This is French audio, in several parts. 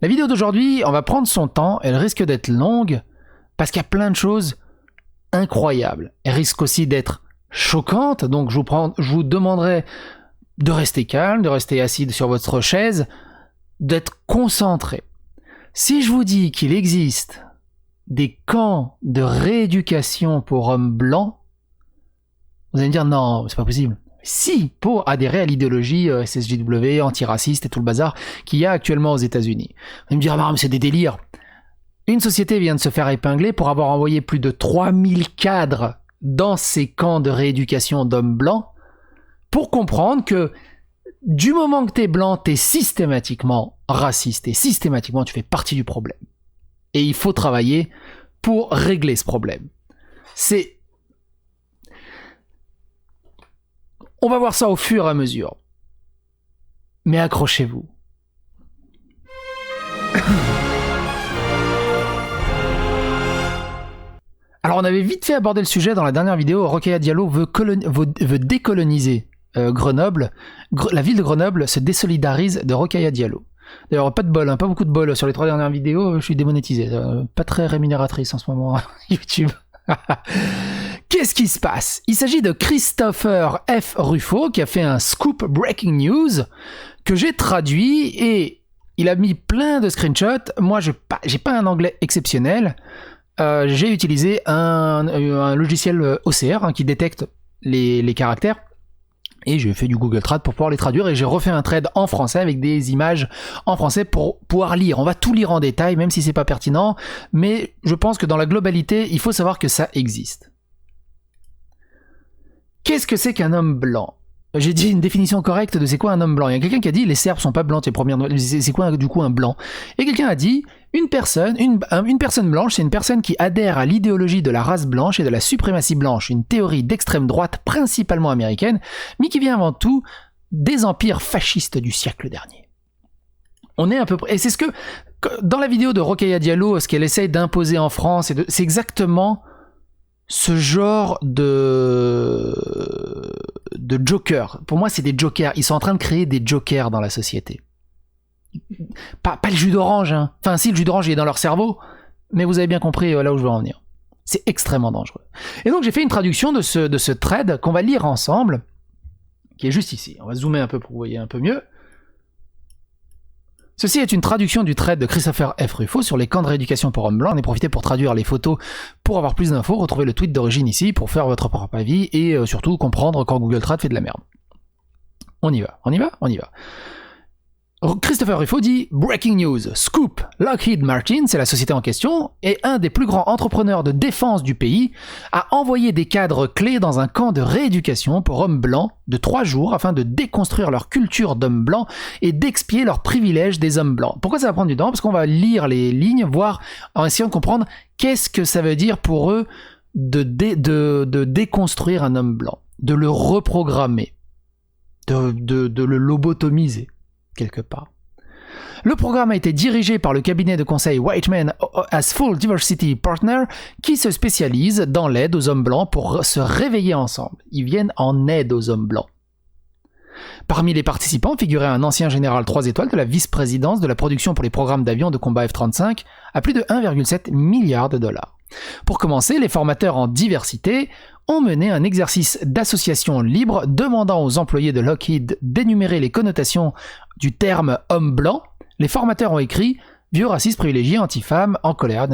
La vidéo d'aujourd'hui, on va prendre son temps, elle risque d'être longue, parce qu'il y a plein de choses incroyables. Elle risque aussi d'être choquante, donc je vous demanderai de rester calme, de rester assis sur votre chaise, d'être concentré. Si je vous dis qu'il existe des camps de rééducation pour hommes blancs, vous allez me dire non, c'est pas possible. Si, pour adhérer à l'idéologie SSJW, antiraciste et tout le bazar qu'il y a actuellement aux États-Unis. Vous allez me dire non, mais c'est des délires. Une société vient de se faire épingler pour avoir envoyé plus de 3000 cadres dans ces camps de rééducation d'hommes blancs pour comprendre que du moment que t'es blanc, t'es systématiquement raciste et systématiquement tu fais partie du problème. Et il faut travailler pour régler ce problème. On va voir ça au fur et à mesure. Mais accrochez-vous. Alors on avait vite fait aborder le sujet dans la dernière vidéo. Rokhaya Diallo veut décoloniser Grenoble. La ville de Grenoble se désolidarise de Rokhaya Diallo. D'ailleurs, pas de bol, pas beaucoup de bol sur les 3 dernières vidéos, je suis démonétisé. Pas très rémunératrice en ce moment, YouTube. Qu'est-ce qui se passe? Il s'agit de Christopher F. Rufo qui a fait un scoop breaking news que j'ai traduit et il a mis plein de screenshots. Moi, j'ai pas un anglais exceptionnel. J'ai utilisé un logiciel OCR qui détecte les caractères. Et j'ai fait du Google Trad pour pouvoir les traduire et j'ai refait un thread en français avec des images en français pour pouvoir lire. On va tout lire en détail, même si c'est pas pertinent, mais je pense que dans la globalité, il faut savoir que ça existe. Qu'est-ce que c'est qu'un homme blanc? J'ai dit une définition correcte de c'est quoi un homme blanc. Il y a quelqu'un qui a dit les Serbes sont pas blancs, c'est quoi du coup un blanc? Et quelqu'un a dit une personne blanche, c'est une personne qui adhère à l'idéologie de la race blanche et de la suprématie blanche, une théorie d'extrême droite principalement américaine, mais qui vient avant tout des empires fascistes du siècle dernier. On est à peu près, et c'est ce que dans la vidéo de Rokhaya Diallo, ce qu'elle essaye d'imposer en France, c'est exactement ce genre de joker. Pour moi, c'est des jokers. Ils sont en train de créer des jokers dans la société. Pas le jus d'orange, hein. Enfin, si, le jus d'orange il est dans leur cerveau, mais vous avez bien compris là où je veux en venir. C'est extrêmement dangereux. Et donc, j'ai fait une traduction de ce thread qu'on va lire ensemble, qui est juste ici. On va zoomer un peu pour que vous voyez un peu mieux. Ceci est une traduction du thread de Christopher F. Rufo sur les camps de rééducation pour hommes blancs. On est profité pour traduire les photos pour avoir plus d'infos. Retrouvez le tweet d'origine ici pour faire votre propre avis et surtout comprendre quand Google Trad fait de la merde. On y va. Christopher Rufo dit « Breaking news, Scoop, Lockheed Martin, c'est la société en question, et un des plus grands entrepreneurs de défense du pays, a envoyé des cadres clés dans un camp de rééducation pour hommes blancs de 3 jours afin de déconstruire leur culture d'hommes blancs et d'expier leurs privilèges des hommes blancs. » Pourquoi ça va prendre du temps? Parce qu'on va lire les lignes, voir en essayant de comprendre qu'est-ce que ça veut dire pour eux de déconstruire un homme blanc, de le reprogrammer, de le lobotomiser. Quelque part. Le programme a été dirigé par le cabinet de conseil White Men as Full Diversity Partner qui se spécialise dans l'aide aux hommes blancs pour se réveiller ensemble. Ils viennent en aide aux hommes blancs. Parmi les participants figurait un ancien général 3 étoiles de la vice-présidence de la production pour les programmes d'avions de combat F-35 à plus de 1,7 milliard de dollars. Pour commencer, les formateurs en diversité ont mené un exercice d'association libre demandant aux employés de Lockheed d'énumérer les connotations du terme homme blanc. Les formateurs ont écrit vieux, raciste, privilégié, anti-femme, en colère.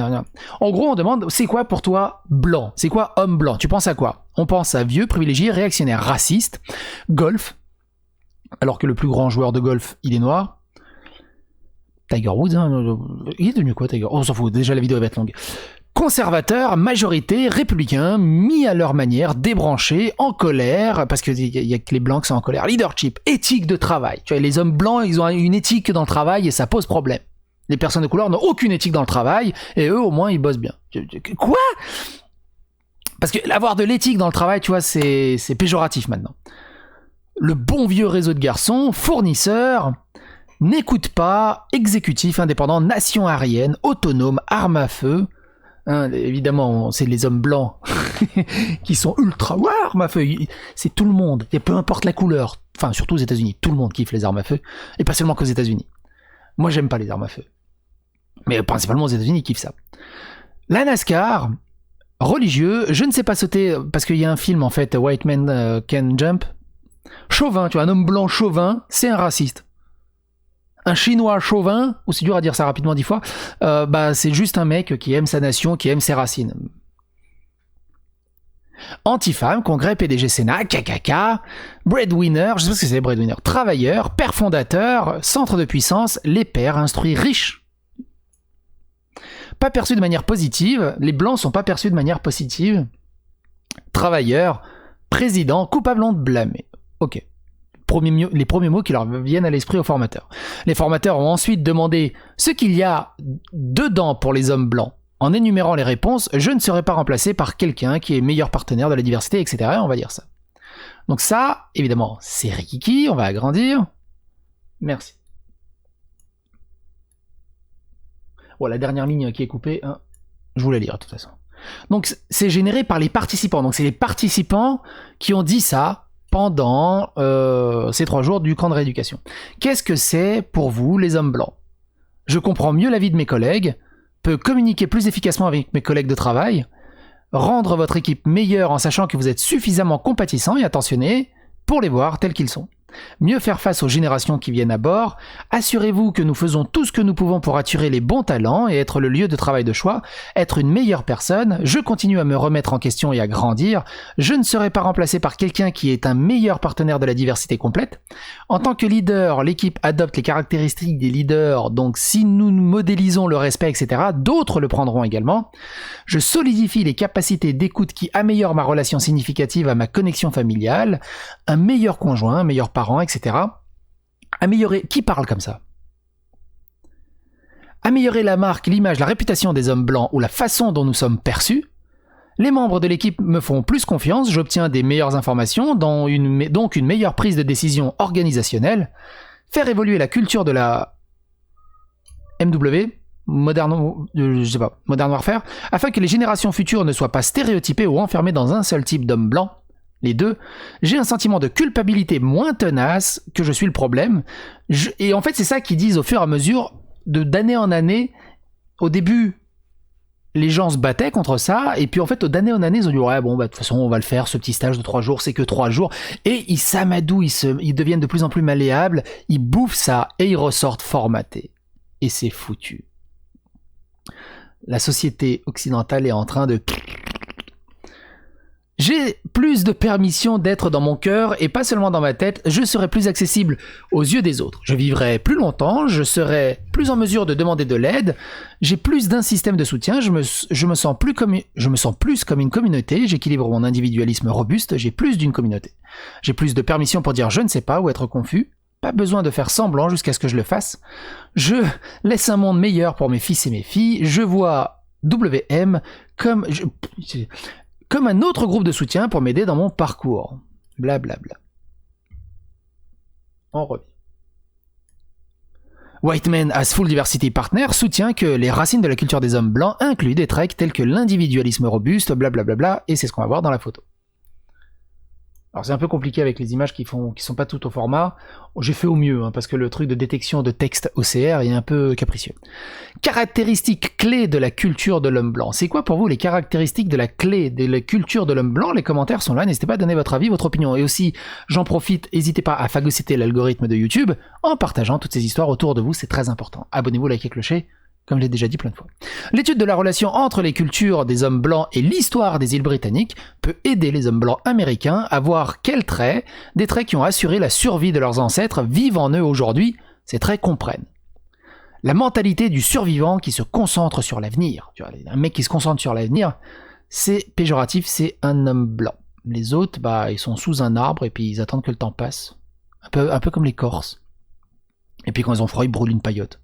En gros, on demande c'est quoi pour toi blanc? C'est quoi homme blanc? Tu penses à quoi? On pense à vieux, privilégié, réactionnaire, raciste, golf, alors que le plus grand joueur de golf, il est noir. Tiger Woods, hein, il est devenu quoi Tiger? On s'en fout, déjà la vidéo va être longue. Conservateurs, majorité, républicains, mis à leur manière, débranchés, en colère, parce qu'il y a que les blancs qui sont en colère. Leadership, éthique de travail. Tu vois, les hommes blancs, ils ont une éthique dans le travail et ça pose problème. Les personnes de couleur n'ont aucune éthique dans le travail et eux, au moins, ils bossent bien. Quoi? Parce que avoir de l'éthique dans le travail, tu vois, c'est péjoratif maintenant. Le bon vieux réseau de garçons, fournisseurs, n'écoute pas, exécutif, indépendant, nation aérienne, autonome, arme à feu. Hein, évidemment, c'est les hommes blancs qui sont ultra armes à feu. C'est tout le monde, et peu importe la couleur. Enfin, surtout aux États-Unis, tout le monde kiffe les armes à feu, et pas seulement qu'aux États-Unis. Moi, j'aime pas les armes à feu. Mais principalement aux États-Unis, ils kiffent ça. La NASCAR, religieux, je ne sais pas sauter, parce qu'il y a un film en fait, White Man Can Jump. Chauvin, tu vois, un homme blanc chauvin, c'est un raciste. Un chinois chauvin, ou c'est dur à dire ça rapidement 10 fois, c'est juste un mec qui aime sa nation, qui aime ses racines. Anti-femme, congrès, PDG, Sénat, KKK, breadwinner, je sais pas ce que c'est breadwinner, travailleur, père fondateur, centre de puissance, les pères instruits riches. Pas perçus de manière positive, les blancs sont pas perçus de manière positive. Travailleur, président, coupable de blâmer. Ok. Les premiers mots qui leur viennent à l'esprit aux formateurs. Les formateurs ont ensuite demandé ce qu'il y a dedans pour les hommes blancs. En énumérant les réponses, je ne serai pas remplacé par quelqu'un qui est meilleur partenaire de la diversité, etc. Et on va dire ça. Donc ça, évidemment, c'est rikiki, on va agrandir. Merci. Bon, la dernière ligne qui est coupée, hein, je vous la lirai de toute façon. Donc c'est généré par les participants. Donc c'est les participants qui ont dit ça pendant ces 3 jours du camp de rééducation. Qu'est-ce que c'est pour vous, les hommes blancs? Je comprends mieux la vie de mes collègues, peux communiquer plus efficacement avec mes collègues de travail, rendre votre équipe meilleure en sachant que vous êtes suffisamment compatissants et attentionnés pour les voir tels qu'ils sont. Mieux faire face aux générations qui viennent à bord, assurez-vous que nous faisons tout ce que nous pouvons pour attirer les bons talents et être le lieu de travail de choix, être une meilleure personne, je continue à me remettre en question et à grandir, je ne serai pas remplacé par quelqu'un qui est un meilleur partenaire de la diversité complète. En tant que leader, l'équipe adopte les caractéristiques des leaders, donc si nous modélisons le respect, etc., d'autres le prendront également. Je solidifie les capacités d'écoute qui améliorent ma relation significative à ma connexion familiale, un meilleur conjoint, un meilleur parent, etc. Améliorer... Qui parle comme ça? Améliorer la marque, l'image, la réputation des hommes blancs ou la façon dont nous sommes perçus. Les membres de l'équipe me font plus confiance, j'obtiens des meilleures informations, donc une meilleure prise de décision organisationnelle. Faire évoluer la culture de la MW, Modern Warfare, afin que les générations futures ne soient pas stéréotypées ou enfermées dans un seul type d'homme blanc. Les deux, j'ai un sentiment de culpabilité moins tenace que je suis le problème. Et en fait, c'est ça qu'ils disent au fur et à mesure, d'année en année. Au début, les gens se battaient contre ça, et puis en fait, d'année en année, ils ont dit ouais, bon, de toute façon, on va le faire, ce petit stage de 3 jours, c'est que 3 jours. Et ils s'amadouent, ils deviennent de plus en plus malléables, ils bouffent ça, et ils ressortent formatés. Et c'est foutu. La société occidentale est en train de... J'ai plus de permission d'être dans mon cœur et pas seulement dans ma tête, je serai plus accessible aux yeux des autres. Je vivrai plus longtemps, je serai plus en mesure de demander de l'aide, j'ai plus d'un système de soutien, je me sens plus comme une communauté, j'équilibre mon individualisme robuste, j'ai plus d'une communauté. J'ai plus de permission pour dire je ne sais pas ou être confus, pas besoin de faire semblant jusqu'à ce que je le fasse. Je laisse un monde meilleur pour mes fils et mes filles, je vois WM comme un autre groupe de soutien pour m'aider dans mon parcours. Blablabla. On revient. White Man as Full Diversity Partner soutient que les racines de la culture des hommes blancs incluent des traits tels que l'individualisme robuste, blablabla, et c'est ce qu'on va voir dans la photo. Alors c'est un peu compliqué avec les images qui sont pas toutes au format. J'ai fait au mieux, hein, parce que le truc de détection de texte OCR est un peu capricieux. Caractéristiques clés de la culture de l'homme blanc. C'est quoi pour vous les caractéristiques de la clé de la culture de l'homme blanc? Les commentaires sont là, n'hésitez pas à donner votre avis, votre opinion. Et aussi, j'en profite, n'hésitez pas à phagocyter l'algorithme de YouTube en partageant toutes ces histoires autour de vous, c'est très important. Abonnez-vous, likez, clocher, comme j'ai déjà dit plein de fois. L'étude de la relation entre les cultures des hommes blancs et l'histoire des îles britanniques peut aider les hommes blancs américains à voir quels traits, des traits qui ont assuré la survie de leurs ancêtres, vivent en eux aujourd'hui, ces traits comprennent. La mentalité du survivant qui se concentre sur l'avenir. Tu vois, un mec qui se concentre sur l'avenir, c'est péjoratif, c'est un homme blanc. Les autres, ils sont sous un arbre et puis ils attendent que le temps passe. Un peu comme les Corses. Et puis quand ils ont froid, ils brûlent une paillote.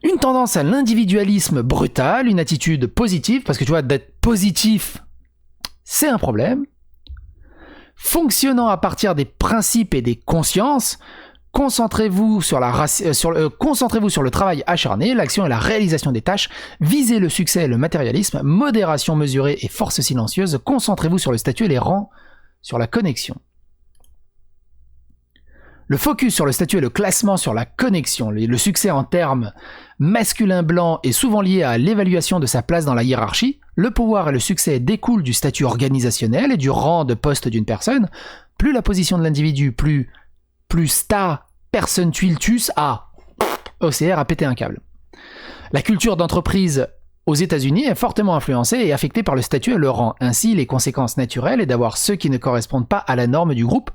Une tendance à l'individualisme brutal, une attitude positive, parce que tu vois, d'être positif, c'est un problème. Fonctionnant à partir des principes et des consciences, concentrez-vous sur le travail acharné, l'action et la réalisation des tâches, visez le succès et le matérialisme, modération mesurée et force silencieuse, concentrez-vous sur le statut et les rangs, sur la connexion. Le focus sur le statut et le classement sur la connexion, le succès en termes masculin blanc est souvent lié à l'évaluation de sa place dans la hiérarchie. Le pouvoir et le succès découlent du statut organisationnel et du rang de poste d'une personne. Plus la position de l'individu, plus ta personne tuiltus a. OCR a pété un câble. La culture d'entreprise aux États-Unis est fortement influencée et affectée par le statut et le rang. Ainsi, les conséquences naturelles est d'avoir ceux qui ne correspondent pas à la norme du groupe,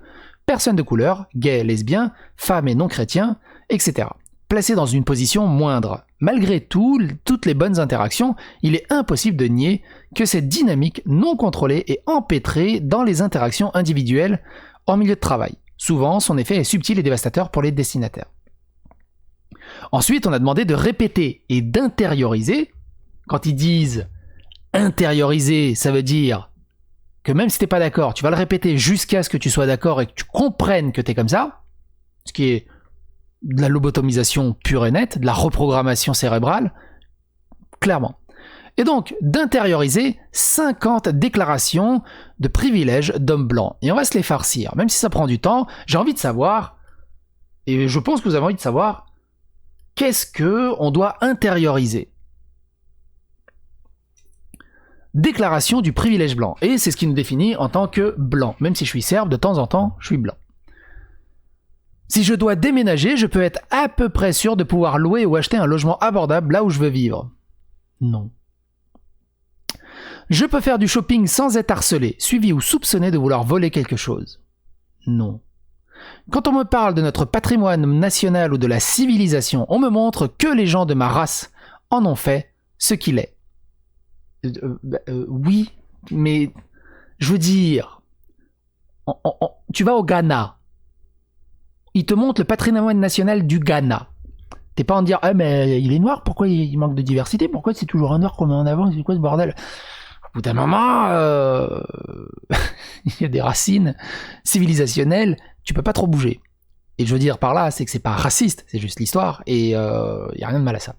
personnes de couleur, gays, lesbiens, femmes et non-chrétiens, etc. Placés dans une position moindre. Malgré toutes les bonnes interactions, il est impossible de nier que cette dynamique non contrôlée est empêtrée dans les interactions individuelles en milieu de travail. Souvent, son effet est subtil et dévastateur pour les destinataires. Ensuite, on a demandé de répéter et d'intérioriser. Quand ils disent intérioriser, ça veut dire que même si t'es pas d'accord, tu vas le répéter jusqu'à ce que tu sois d'accord et que tu comprennes que t'es comme ça, ce qui est de la lobotomisation pure et nette, de la reprogrammation cérébrale, clairement. Et donc, d'intérioriser 50 déclarations de privilèges d'hommes blancs. Et on va se les farcir. Même si ça prend du temps, j'ai envie de savoir, et je pense que vous avez envie de savoir, qu'est-ce qu'on doit intérioriser ? Déclaration du privilège blanc. Et c'est ce qui nous définit en tant que blanc. Même si je suis serbe, de temps en temps, je suis blanc. Si je dois déménager, je peux être à peu près sûr de pouvoir louer ou acheter un logement abordable là où je veux vivre. Non. Je peux faire du shopping sans être harcelé, suivi ou soupçonné de vouloir voler quelque chose. Non. Quand on me parle de notre patrimoine national ou de la civilisation, on me montre que les gens de ma race en ont fait ce qu'il est. Oui, mais je veux dire, tu vas au Ghana, ils te montrent le patrimoine national du Ghana. T'es pas en dire, ah mais il est noir, pourquoi il manque de diversité, pourquoi c'est toujours un noir qu'on met en avant, c'est quoi ce bordel? Au bout d'un moment, il y a des racines civilisationnelles, tu peux pas trop bouger. Et je veux dire par là, c'est que c'est pas raciste, c'est juste l'histoire, et il y a rien de mal à ça.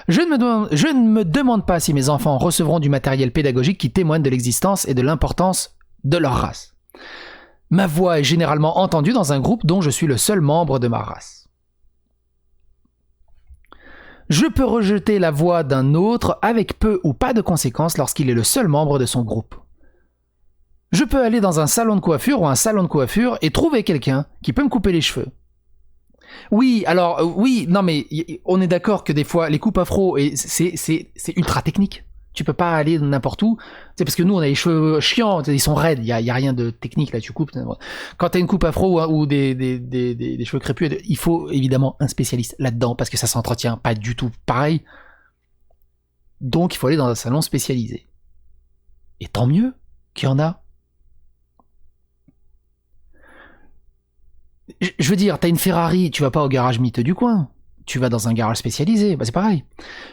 Je ne me demande pas si mes enfants recevront du matériel pédagogique qui témoigne de l'existence et de l'importance de leur race. Ma voix est généralement entendue dans un groupe dont je suis le seul membre de ma race. Je peux rejeter la voix d'un autre avec peu ou pas de conséquences lorsqu'il est le seul membre de son groupe. Je peux aller dans un salon de coiffure ou un salon de coiffure et trouver quelqu'un qui peut me couper les cheveux. Oui, alors, oui, non mais on est d'accord que des fois, les coupes afro, c'est ultra technique. Tu peux pas aller n'importe où. C'est parce que nous, on a les cheveux chiants, ils sont raides, il y a rien de technique là, tu coupes. Quand t'as une coupe afro ou des cheveux crépus, il faut évidemment un spécialiste là-dedans parce que ça s'entretient pas du tout pareil. Donc, il faut aller dans un salon spécialisé. Et tant mieux qu'il y en a. Je veux dire, t'as une Ferrari, tu vas pas au garage miteux du coin. Tu vas dans un garage spécialisé, bah c'est pareil.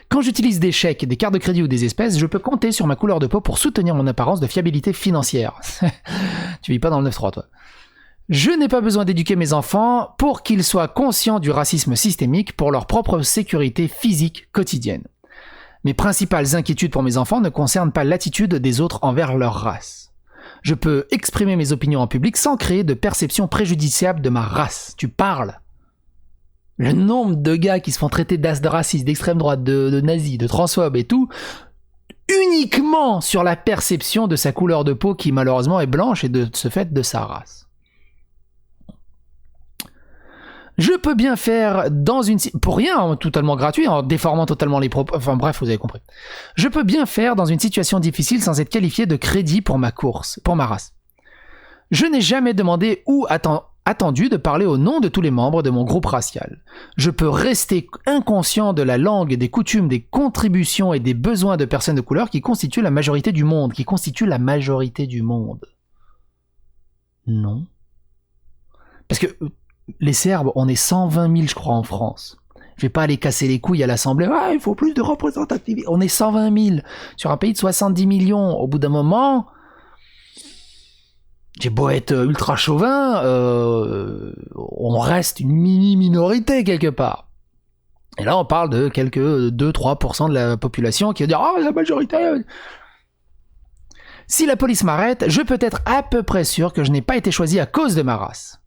Quand j'utilise des chèques, des cartes de crédit ou des espèces, je peux compter sur ma couleur de peau pour soutenir mon apparence de fiabilité financière. Tu vis pas dans le 9-3, toi. Je n'ai pas besoin d'éduquer mes enfants pour qu'ils soient conscients du racisme systémique pour leur propre sécurité physique quotidienne. Mes principales inquiétudes pour mes enfants ne concernent pas l'attitude des autres envers leur race. Je peux exprimer mes opinions en public sans créer de perception préjudiciable de ma race. Tu parles. Le nombre de gars qui se font traiter de racistes, d'extrême droite, de nazis, de transphobes et tout, uniquement sur la perception de sa couleur de peau qui malheureusement est blanche et de ce fait de sa race. Je peux bien faire dans une... Pour rien, totalement gratuit, en déformant totalement les propos... Enfin bref, vous avez compris. Je peux bien faire dans une situation difficile sans être qualifié de crédit pour ma course, pour ma race. Je n'ai jamais demandé ou attendu de parler au nom de tous les membres de mon groupe racial. Je peux rester inconscient de la langue, des coutumes, des contributions et des besoins de personnes de couleur qui constituent la majorité du monde. Non. Parce que... les Serbes, on est 120 000, je crois, en France. Je vais pas aller casser les couilles à l'Assemblée. Ah, il faut plus de représentativité. On est 120 000 sur un pays de 70 millions. Au bout d'un moment, j'ai beau être ultra chauvin, on reste une mini-minorité quelque part. Et là, on parle de quelques 2-3% de la population qui va dire « Ah, la majorité !» Si la police m'arrête, je peux être à peu près sûr que je n'ai pas été choisi à cause de ma race.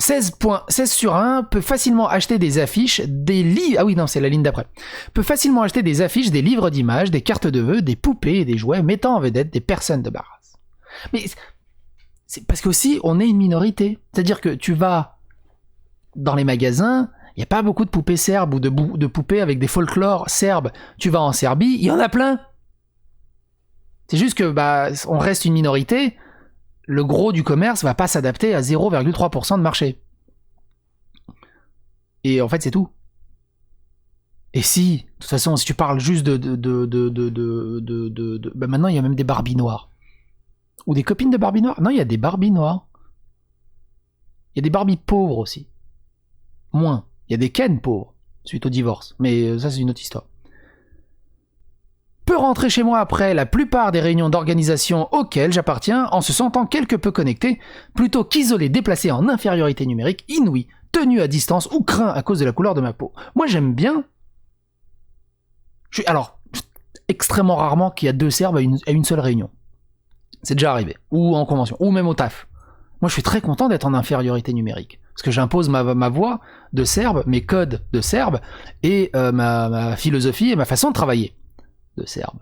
16 sur 1 peut facilement acheter des affiches, des livres... Ah oui, non, c'est la ligne d'après. Peut facilement acheter des affiches, des livres d'images, des cartes de vœux, des poupées et des jouets mettant en vedette des personnes de ma race. Mais c'est parce qu'aussi, on est une minorité. C'est-à-dire que tu vas dans les magasins, il n'y a pas beaucoup de poupées serbes ou de poupées avec des folklores serbes. Tu vas en Serbie, il y en a plein. C'est juste que on reste une minorité. Le gros du commerce va pas s'adapter à 0,3% de marché. Et en fait, c'est tout. Et si, de toute façon, si tu parles juste maintenant, il y a même des Barbies noires. Ou des copines de Barbie noires. Non, il y a des Barbies noires. Il y a des Barbies pauvres aussi. Moins. Il y a des Ken pauvres, suite au divorce. Mais ça, c'est une autre histoire. Peut rentrer chez moi après la plupart des réunions d'organisation auxquelles j'appartiens en se sentant quelque peu connecté, plutôt qu'isolé, déplacé en infériorité numérique, inouï, tenu à distance ou craint à cause de la couleur de ma peau. Moi j'aime bien... Alors, extrêmement rarement qu'il y a 2 Serbes à une seule réunion. C'est déjà arrivé. Ou en convention, ou même au taf. Moi je suis très content d'être en infériorité numérique. Parce que j'impose ma voix de Serbe, mes codes de Serbe, et ma philosophie et ma façon de travailler de Serbe.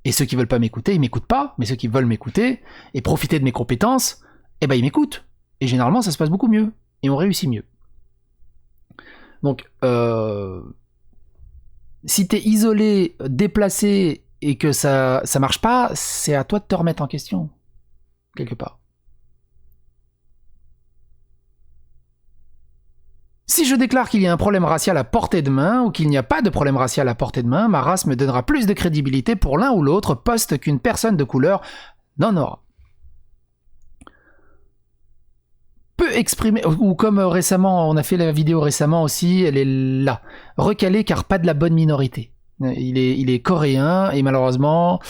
Et ceux qui veulent pas m'écouter, ils m'écoutent pas, mais ceux qui veulent m'écouter et profiter de mes compétences, ils m'écoutent. Et généralement, ça se passe beaucoup mieux. Et on réussit mieux. Donc, si t'es isolé, déplacé, et que ça marche pas, c'est à toi de te remettre en question. Quelque part. Si je déclare qu'il y a un problème racial à portée de main ou qu'il n'y a pas de problème racial à portée de main, ma race me donnera plus de crédibilité pour l'un ou l'autre poste qu'une personne de couleur n'en aura. Peut exprimer, ou comme récemment, on a fait la vidéo récemment aussi, elle est là. Recalé car pas de la bonne minorité. Il est coréen et malheureusement,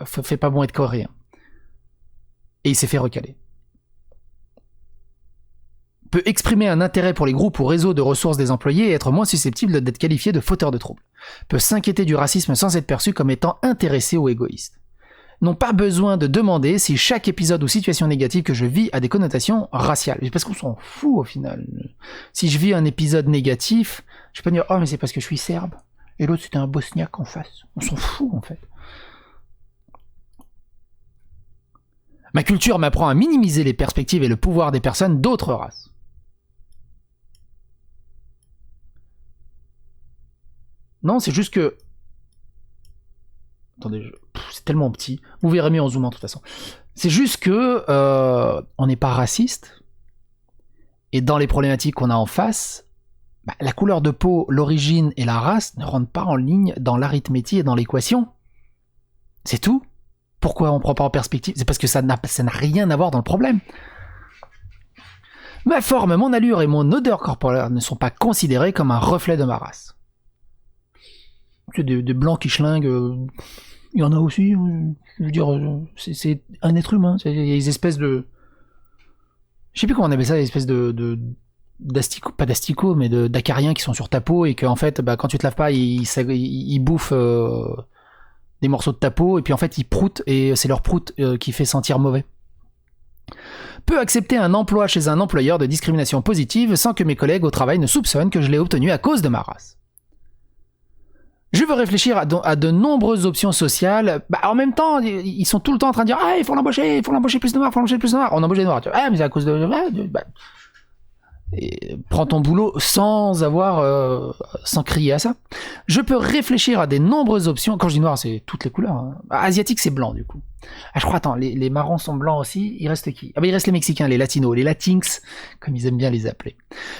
fait pas bon être coréen. Et il s'est fait recaler. Peut exprimer un intérêt pour les groupes ou réseaux de ressources des employés et être moins susceptible d'être qualifié de fauteur de troubles. Peut s'inquiéter du racisme sans être perçu comme étant intéressé ou égoïste. N'ont pas besoin de demander si chaque épisode ou situation négative que je vis a des connotations raciales. Parce qu'on s'en fout au final. Si je vis un épisode négatif, je peux pas dire « Oh mais c'est parce que je suis serbe » et l'autre c'était un bosniaque en face. On s'en fout en fait. Ma culture m'apprend à minimiser les perspectives et le pouvoir des personnes d'autres races. Non, c'est juste que... Attendez, c'est tellement petit. Vous verrez mieux en zoomant de toute façon. C'est juste que on n'est pas raciste. Et dans les problématiques qu'on a en face, la couleur de peau, l'origine et la race ne rentrent pas en ligne dans l'arithmétique et dans l'équation. C'est tout. Pourquoi on ne prend pas en perspective? C'est parce que ça n'a rien à voir dans le problème. Ma forme, mon allure et mon odeur corporelle ne sont pas considérés comme un reflet de ma race. C'est des blancs qui schlinguent, il y en a aussi, je veux dire, c'est un être humain, il y a des espèces de... Je sais plus comment on appelle ça, des espèces d'asticots, pas d'asticots, mais d'acariens qui sont sur ta peau et que en fait, quand tu te laves pas, ils bouffent des morceaux de ta peau et puis en fait ils proutent et c'est leur prout qui fait sentir mauvais. Peut accepter un emploi chez un employeur de discrimination positive sans que mes collègues au travail ne soupçonnent que je l'ai obtenu à cause de ma race. Je veux réfléchir à de nombreuses options sociales. En même temps, ils sont tout le temps en train de dire « Ah, il faut l'embaucher plus de noirs, il faut l'embaucher plus de noirs. » On embauche des noirs. Ah, mais c'est à cause de... Et prends ton boulot sans crier à ça. Je peux réfléchir à des nombreuses options. Quand je dis noir, c'est toutes les couleurs. Hein. Asiatique, c'est blanc, du coup. Ah, je crois, attends, les marrons sont blancs aussi. Il reste qui? Il reste les Mexicains, les Latinos, les Latinx, comme ils aiment bien les appeler.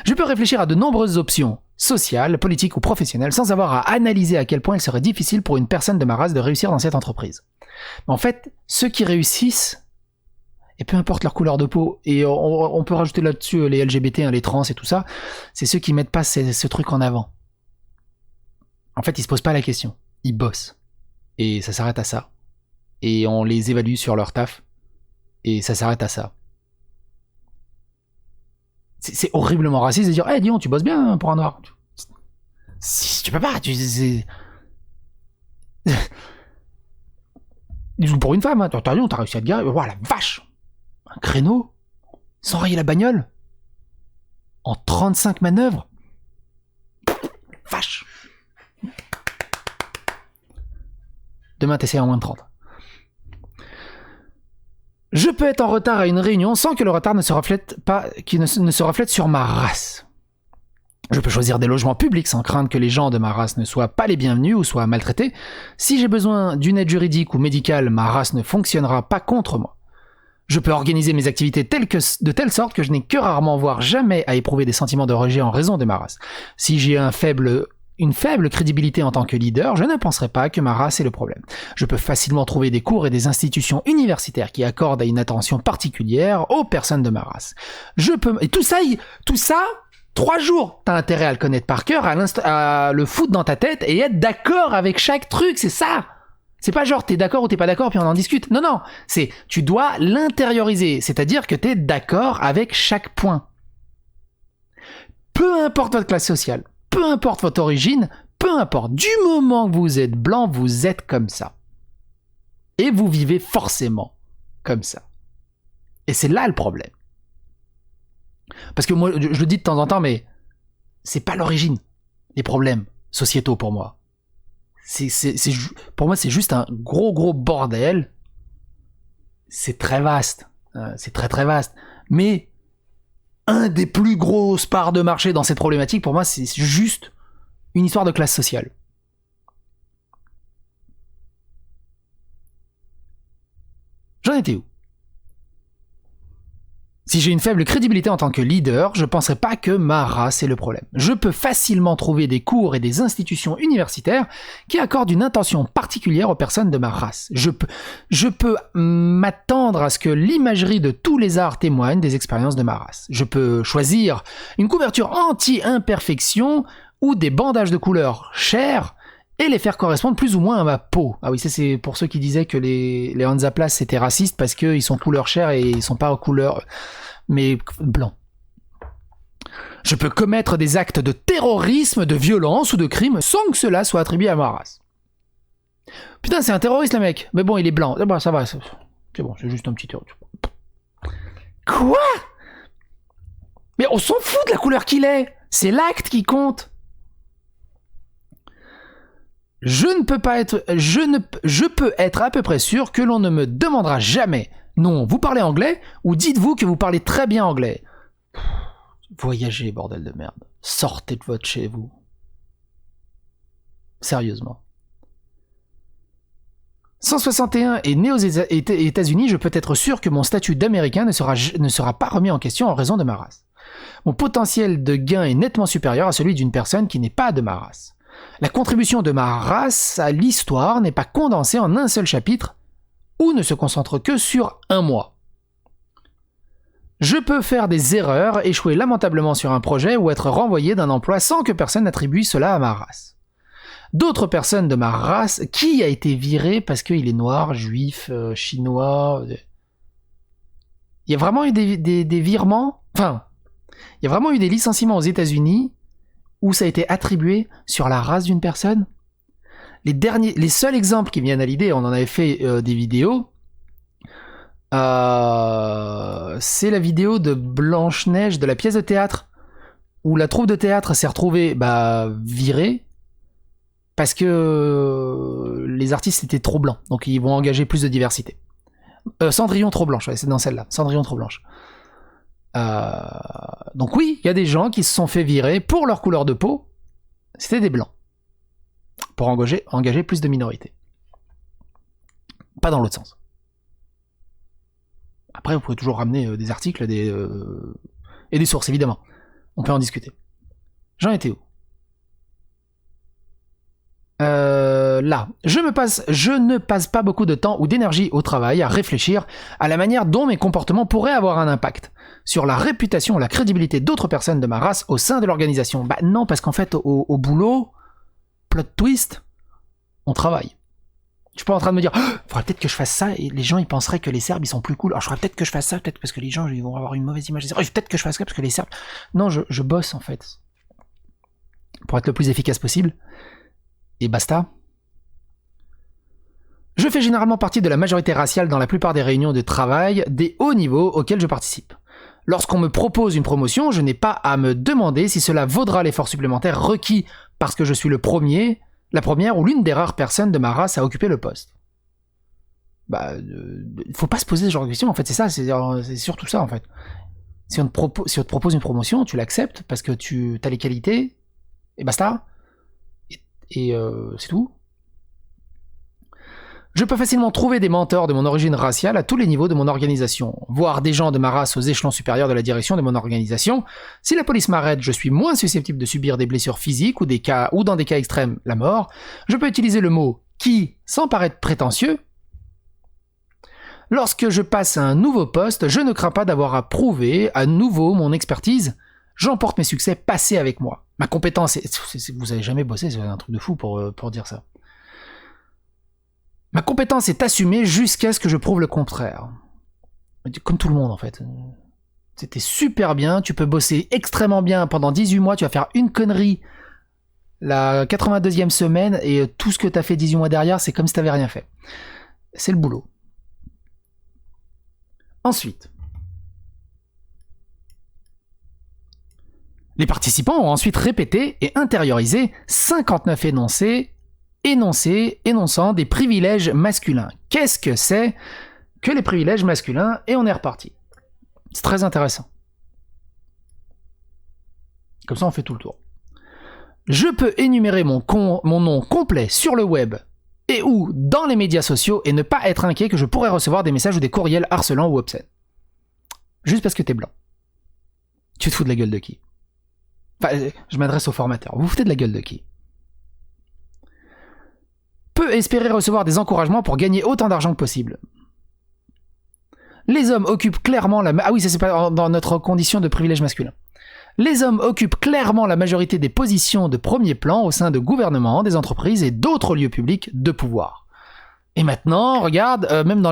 Je peux réfléchir à de nombreuses options sociales, politiques ou professionnelles, sans avoir à analyser à quel point il serait difficile pour une personne de ma race de réussir dans cette entreprise. Mais en fait, ceux qui réussissent, et peu importe leur couleur de peau, et on peut rajouter là-dessus les LGBT, les trans et tout ça, c'est ceux qui mettent pas ce truc en avant. En fait, ils se posent pas la question. Ils bossent. Et ça s'arrête à ça. Et on les évalue sur leur taf. Et ça s'arrête à ça. C'est horriblement raciste de dire « Eh, dis donc, tu bosses bien pour un noir. » Tu peux pas, Ils jouent pour une femme, hein. T'as réussi à te garer. Oh la vache! Un créneau? sans rayer la bagnole, en 35 manœuvres. Vache. Demain, t'essayes en moins de 30. Je peux être en retard à une réunion sans que le retard ne se reflète sur ma race. Je peux choisir des logements publics sans craindre que les gens de ma race ne soient pas les bienvenus ou soient maltraités. Si j'ai besoin d'une aide juridique ou médicale, ma race ne fonctionnera pas contre moi. Je peux organiser mes activités de telle sorte que je n'ai que rarement, voire jamais, à éprouver des sentiments de rejet en raison de ma race. Si j'ai une faible crédibilité en tant que leader, je ne penserai pas que ma race est le problème. Je peux facilement trouver des cours et des institutions universitaires qui accordent une attention particulière aux personnes de ma race. Et tout ça, 3 jours, t'as intérêt à le connaître par cœur, à le foutre dans ta tête et être d'accord avec chaque truc, c'est ça. C'est pas genre t'es d'accord ou t'es pas d'accord puis on en discute. Non, c'est tu dois l'intérioriser, c'est-à-dire que t'es d'accord avec chaque point. Peu importe votre classe sociale, peu importe votre origine, peu importe, du moment que vous êtes blanc, vous êtes comme ça. Et vous vivez forcément comme ça. Et c'est là le problème. Parce que moi, je le dis de temps en temps, mais c'est pas l'origine des problèmes sociétaux pour moi. Pour moi, c'est juste un gros bordel. C'est très vaste. C'est très vaste. Mais un des plus grosses parts de marché dans cette problématique, pour moi, c'est juste une histoire de classe sociale. J'en étais où ? Si j'ai une faible crédibilité en tant que leader, je ne penserai pas que ma race est le problème. Je peux facilement trouver des cours et des institutions universitaires qui accordent une attention particulière aux personnes de ma race. Je peux m'attendre à ce que l'imagerie de tous les arts témoigne des expériences de ma race. Je peux choisir une couverture anti-imperfection ou des bandages de couleur chair et les faire correspondre plus ou moins à ma peau. Ah oui, ça c'est pour ceux qui disaient que les Hansaplast c'était raciste parce qu'ils sont couleur chair et ils sont pas couleur mais blanc. Je peux commettre des actes de terrorisme, de violence ou de crime sans que cela soit attribué à ma race. Putain, c'est un terroriste le mec. Mais bon, il est blanc. Ah bah ça va, c'est bon, c'est juste un petit terroriste. Quoi ? Mais on s'en fout de la couleur qu'il est. C'est l'acte qui compte. Je peux être à peu près sûr que l'on ne me demandera jamais « Non, vous parlez anglais » ou « Dites-vous que vous parlez très bien anglais ». Voyagez, bordel de merde. Sortez de votre chez vous. Sérieusement. 161 et né aux États-Unis, je peux être sûr que mon statut d'Américain ne sera pas remis en question en raison de ma race. Mon potentiel de gain est nettement supérieur à celui d'une personne qui n'est pas de ma race. La contribution de ma race à l'histoire n'est pas condensée en un seul chapitre ou ne se concentre que sur un mois. Je peux faire des erreurs, échouer lamentablement sur un projet ou être renvoyé d'un emploi sans que personne n'attribue cela à ma race. D'autres personnes de ma race, qui a été viré parce qu'il est noir, juif, chinois... Il y a vraiment eu des virements, enfin, il y a vraiment eu des licenciements aux États-Unis où ça a été attribué sur la race d'une personne. Les seuls exemples qui me viennent à l'idée, on en avait fait des vidéos, c'est la vidéo de Blanche-Neige, de la pièce de théâtre, où la troupe de théâtre s'est retrouvée virée, parce que les artistes étaient trop blancs, donc ils vont engager plus de diversité. Cendrillon trop blanche, ouais, c'est dans celle-là, Cendrillon trop blanche. Donc oui, il y a des gens qui se sont fait virer pour leur couleur de peau, c'était des blancs, pour engager plus de minorités. Pas dans l'autre sens. Après, vous pouvez toujours ramener des articles et des sources, évidemment. On peut en discuter. J'en étais où ? Là, je ne passe pas beaucoup de temps ou d'énergie au travail à réfléchir à la manière dont mes comportements pourraient avoir un impact sur la réputation ou la crédibilité d'autres personnes de ma race au sein de l'organisation. Bah non, parce qu'en fait, au boulot, plot twist, on travaille. Je suis pas en train de me dire, faudrait peut-être que je fasse ça et les gens ils penseraient que les Serbes ils sont plus cool. Alors je ferais peut-être que je fasse ça, peut-être parce que les gens ils vont avoir une mauvaise image. Peut-être que je fasse ça parce que les Serbes. Non, je bosse en fait pour être le plus efficace possible. Et basta. Je fais généralement partie de la majorité raciale dans la plupart des réunions de travail des hauts niveaux auxquels je participe. Lorsqu'on me propose une promotion, je n'ai pas à me demander si cela vaudra l'effort supplémentaire requis parce que je suis la première ou l'une des rares personnes de ma race à occuper le poste. Faut pas se poser ce genre de questions, en fait, c'est surtout ça, en fait. Si on te propose une promotion, tu l'acceptes parce que tu as les qualités, et basta. Et c'est tout. Je peux facilement trouver des mentors de mon origine raciale à tous les niveaux de mon organisation, voire des gens de ma race aux échelons supérieurs de la direction de mon organisation. Si la police m'arrête, je suis moins susceptible de subir des blessures physiques ou dans des cas extrêmes, la mort. Je peux utiliser le mot « qui » sans paraître prétentieux. Lorsque je passe à un nouveau poste, je ne crains pas d'avoir à prouver à nouveau mon expertise. J'emporte mes succès passés avec moi. Ma compétence vous avez jamais bossé, c'est un truc de fou pour dire ça. Ma compétence est assumée jusqu'à ce que je prouve le contraire. Comme tout le monde, en fait. C'était super bien, tu peux bosser extrêmement bien pendant 18 mois, tu vas faire une connerie la 82e semaine, et tout ce que t'as fait 18 mois derrière, c'est comme si t'avais rien fait. C'est le boulot. Ensuite, les participants ont ensuite répété et intériorisé 59 énonçant des privilèges masculins. Qu'est-ce que c'est que les privilèges masculins? Et on est reparti. C'est très intéressant. Comme ça, on fait tout le tour. Je peux énumérer mon nom complet sur le web et ou dans les médias sociaux et ne pas être inquiet que je pourrais recevoir des messages ou des courriels harcelants ou obscènes. Juste parce que t'es blanc. Tu te fous de la gueule de qui? Enfin, je m'adresse au formateur. Vous vous foutez de la gueule de qui? Peut espérer recevoir des encouragements pour gagner autant d'argent que possible. Les hommes occupent clairement Ah oui, ça c'est pas dans notre condition de privilège masculin. Les hommes occupent clairement la majorité des positions de premier plan au sein de gouvernements, des entreprises et d'autres lieux publics de pouvoir. Et maintenant, regarde, même dans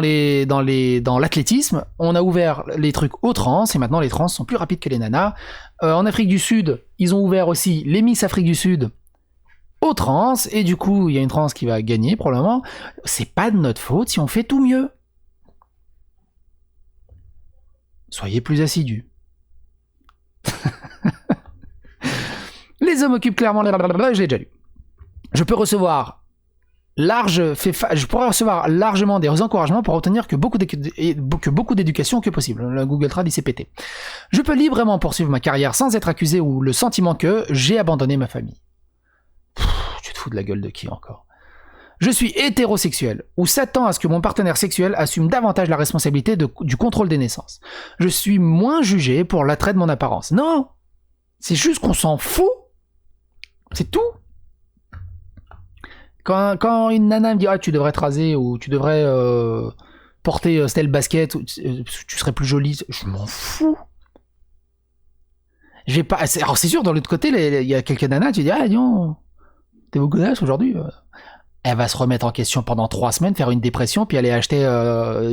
l'athlétisme, on a ouvert les trucs aux trans, et maintenant les trans sont plus rapides que les nanas. En Afrique du Sud, ils ont ouvert aussi les Miss Afrique du Sud aux trans, et du coup, il y a une trans qui va gagner, probablement. C'est pas de notre faute si on fait tout mieux. Soyez plus assidus. Les hommes occupent clairement... Je l'ai déjà lu. Je pourrais recevoir largement des encouragements pour obtenir que beaucoup d'éducation que possible. Le Google Trad, il s'est pété. Je peux librement poursuivre ma carrière sans être accusé ou le sentiment que j'ai abandonné ma famille. Tu te fous de la gueule de qui encore? Je suis hétérosexuel, ou s'attend à ce que mon partenaire sexuel assume davantage la responsabilité du contrôle des naissances. Je suis moins jugé pour l'attrait de mon apparence. Non! C'est juste qu'on s'en fout. C'est tout. Quand une nana me dit « Ah, tu devrais te raser » ou « Tu devrais porter telle basket » ou « Tu serais plus jolie », je m'en fous. J'ai pas... Alors c'est sûr, dans l'autre côté, il y a quelques nanas, tu dis « Ah, non, t'es beau godasse aujourd'hui ». Elle va se remettre en question pendant 3 semaines, faire une dépression, puis aller acheter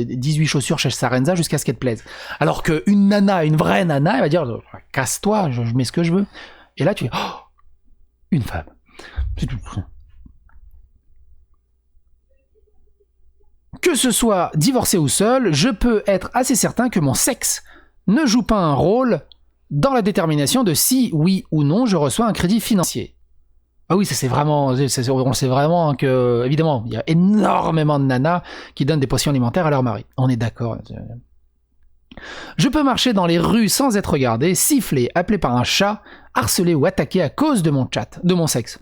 18 chaussures chez Sarenza jusqu'à ce qu'elle te plaise. Alors qu'une nana, une vraie nana, elle va dire « Casse-toi, je mets ce que je veux ». Et là, tu dis « Oh, une femme ». C'est tout. Que ce soit divorcé ou seul, je peux être assez certain que mon sexe ne joue pas un rôle dans la détermination de si, oui ou non, je reçois un crédit financier. Ah oui, ça c'est vraiment, on le sait vraiment que, évidemment, il y a énormément de nanas qui donnent des potions alimentaires à leur mari. On est d'accord. Je peux marcher dans les rues sans être regardé, siffler, appelé par un chat, harcelé ou attaqué à cause de mon sexe.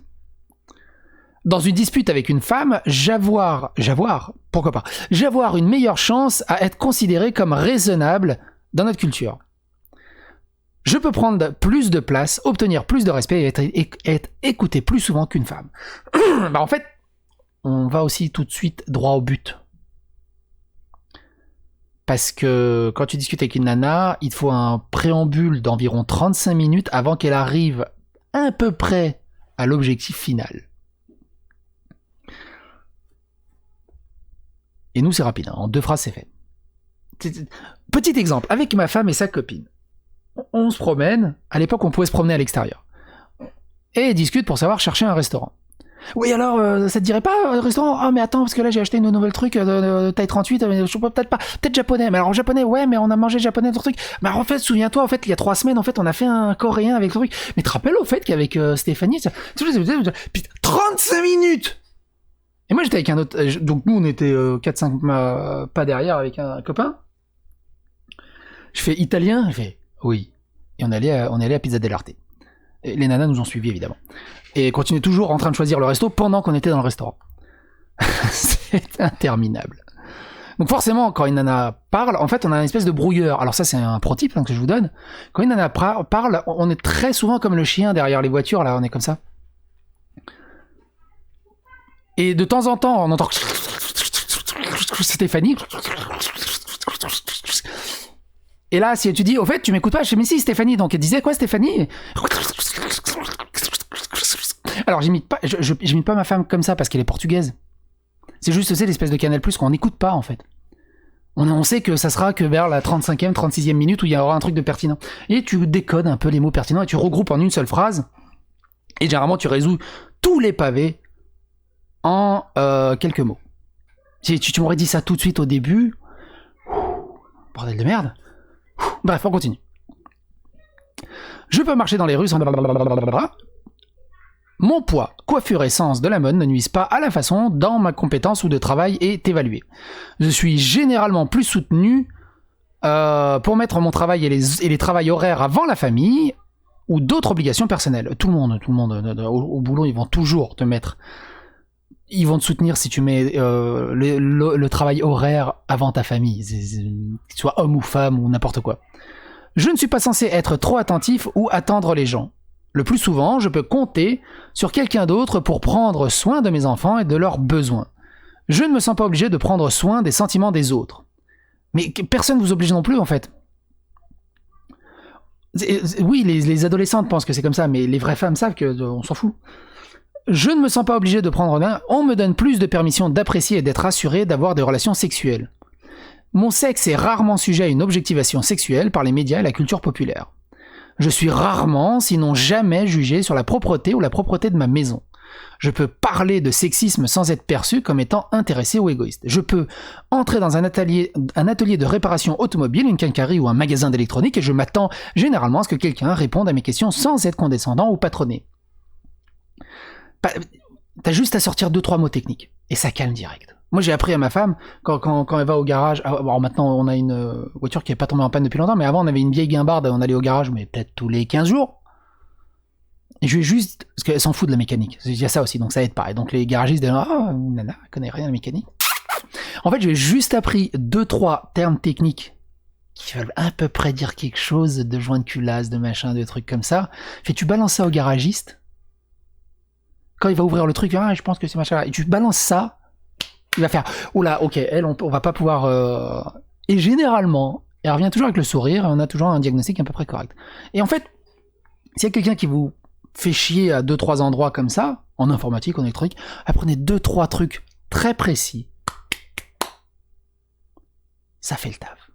Dans une dispute avec une femme, j'avoir une meilleure chance à être considéré comme raisonnable dans notre culture. Je peux prendre plus de place, obtenir plus de respect et être écouté plus souvent qu'une femme. En fait, on va aussi tout de suite droit au but. Parce que quand tu discutes avec une nana, il te faut un préambule d'environ 35 minutes avant qu'elle arrive à peu près à l'objectif final. Et nous, c'est rapide, hein. En 2 phrases, c'est fait. Petit exemple, avec ma femme et sa copine. On se promène, à l'époque on pouvait se promener à l'extérieur, et discute pour savoir chercher un restaurant. Oui, alors, ça te dirait pas, restaurant? Ah, mais attends, parce que là, j'ai acheté une nouvelle truc de taille 38, mais je peux peut-être pas. Peut-être japonais. Mais alors, japonais, ouais, mais on a mangé japonais, ton truc. Mais alors, en fait, souviens-toi, en fait, il y a 3 semaines, en fait, on a fait un coréen avec le truc. Mais te rappelles, au fait, qu'avec Stéphanie, putain, 35 minutes! Et moi, j'étais avec un autre. Donc, nous, on était 4-5 pas derrière avec un copain. Je fais italien, il fait oui. Et on est allé à Pizza dell'Arte. Et les nanas nous ont suivis, évidemment. Et continuaient toujours en train de choisir le resto pendant qu'on était dans le restaurant. C'est interminable. Donc forcément, quand une nana parle, en fait, on a une espèce de brouilleur. Alors ça, c'est un pro-tip que je vous donne. Quand une nana parle, on est très souvent comme le chien derrière les voitures, là, on est comme ça. Et de temps en temps, on entend Stéphanie. Et là, si tu dis, au fait, tu m'écoutes pas, je fais, mais si, Stéphanie. Donc elle disait quoi, Stéphanie? Alors, j'imite pas ma femme comme ça parce qu'elle est portugaise. C'est juste, c'est l'espèce de Canal Plus qu'on n'écoute pas, en fait. On sait que ça sera que vers la 35e, 36e minute où il y aura un truc de pertinent. Et tu décodes un peu les mots pertinents et tu regroupes en une seule phrase. Et généralement, tu résous tous les pavés en quelques mots. Si tu m'aurais dit ça tout de suite au début, bordel de merde. Bref, on continue. Je peux marcher dans les rues sans blablabla. Mon poids, coiffure et sens de la mode ne nuisent pas à la façon dont ma compétence ou de travail est évaluée. Je suis généralement plus soutenu pour mettre mon travail et les travails horaires avant la famille ou d'autres obligations personnelles. Tout le monde, au boulot, ils vont toujours te mettre... Ils vont te soutenir si tu mets le travail horaire avant ta famille, que tu sois homme ou femme ou n'importe quoi. Je ne suis pas censé être trop attentif ou attendre les gens. Le plus souvent, je peux compter sur quelqu'un d'autre pour prendre soin de mes enfants et de leurs besoins. Je ne me sens pas obligé de prendre soin des sentiments des autres. Mais personne ne vous oblige non plus, en fait. Oui, les adolescentes pensent que c'est comme ça, mais les vraies femmes savent qu'on s'en fout. Je ne me sens pas obligé de prendre main, on me donne plus de permission d'apprécier et d'être assuré d'avoir des relations sexuelles. Mon sexe est rarement sujet à une objectivation sexuelle par les médias et la culture populaire. Je suis rarement, sinon jamais, jugé sur la propreté ou la propreté de ma maison. Je peux parler de sexisme sans être perçu comme étant intéressé ou égoïste. Je peux entrer dans un atelier de réparation automobile, une quincaillerie ou un magasin d'électronique et je m'attends généralement à ce que quelqu'un réponde à mes questions sans être condescendant ou patronné. T'as juste à sortir 2-3 mots techniques et ça calme direct. Moi j'ai appris à ma femme quand elle va au garage. Alors maintenant on a une voiture qui n'est pas tombée en panne depuis longtemps, mais avant on avait une vieille guimbarde, on allait au garage mais peut-être tous les 15 jours. Et je vais juste, parce qu'elle s'en fout de la mécanique, il y a ça aussi, donc ça aide pas. Et donc les garagistes disent ah nana, elle connaît rien de la mécanique. En fait j'ai juste appris 2-3 termes techniques qui veulent à peu près dire quelque chose, de joint de culasse, de machin, de trucs comme ça. Fait tu balances ça au garagiste. Quand il va ouvrir le truc, je pense que c'est machin. Et tu balances ça, il va faire oula, ok, elle, on va pas pouvoir. Et généralement, elle revient toujours avec le sourire et on a toujours un diagnostic à peu près correct. Et en fait, s'il y a quelqu'un qui vous fait chier à 2-3 endroits comme ça, en informatique, en électronique, apprenez 2-3 trucs très précis. Ça fait le taf.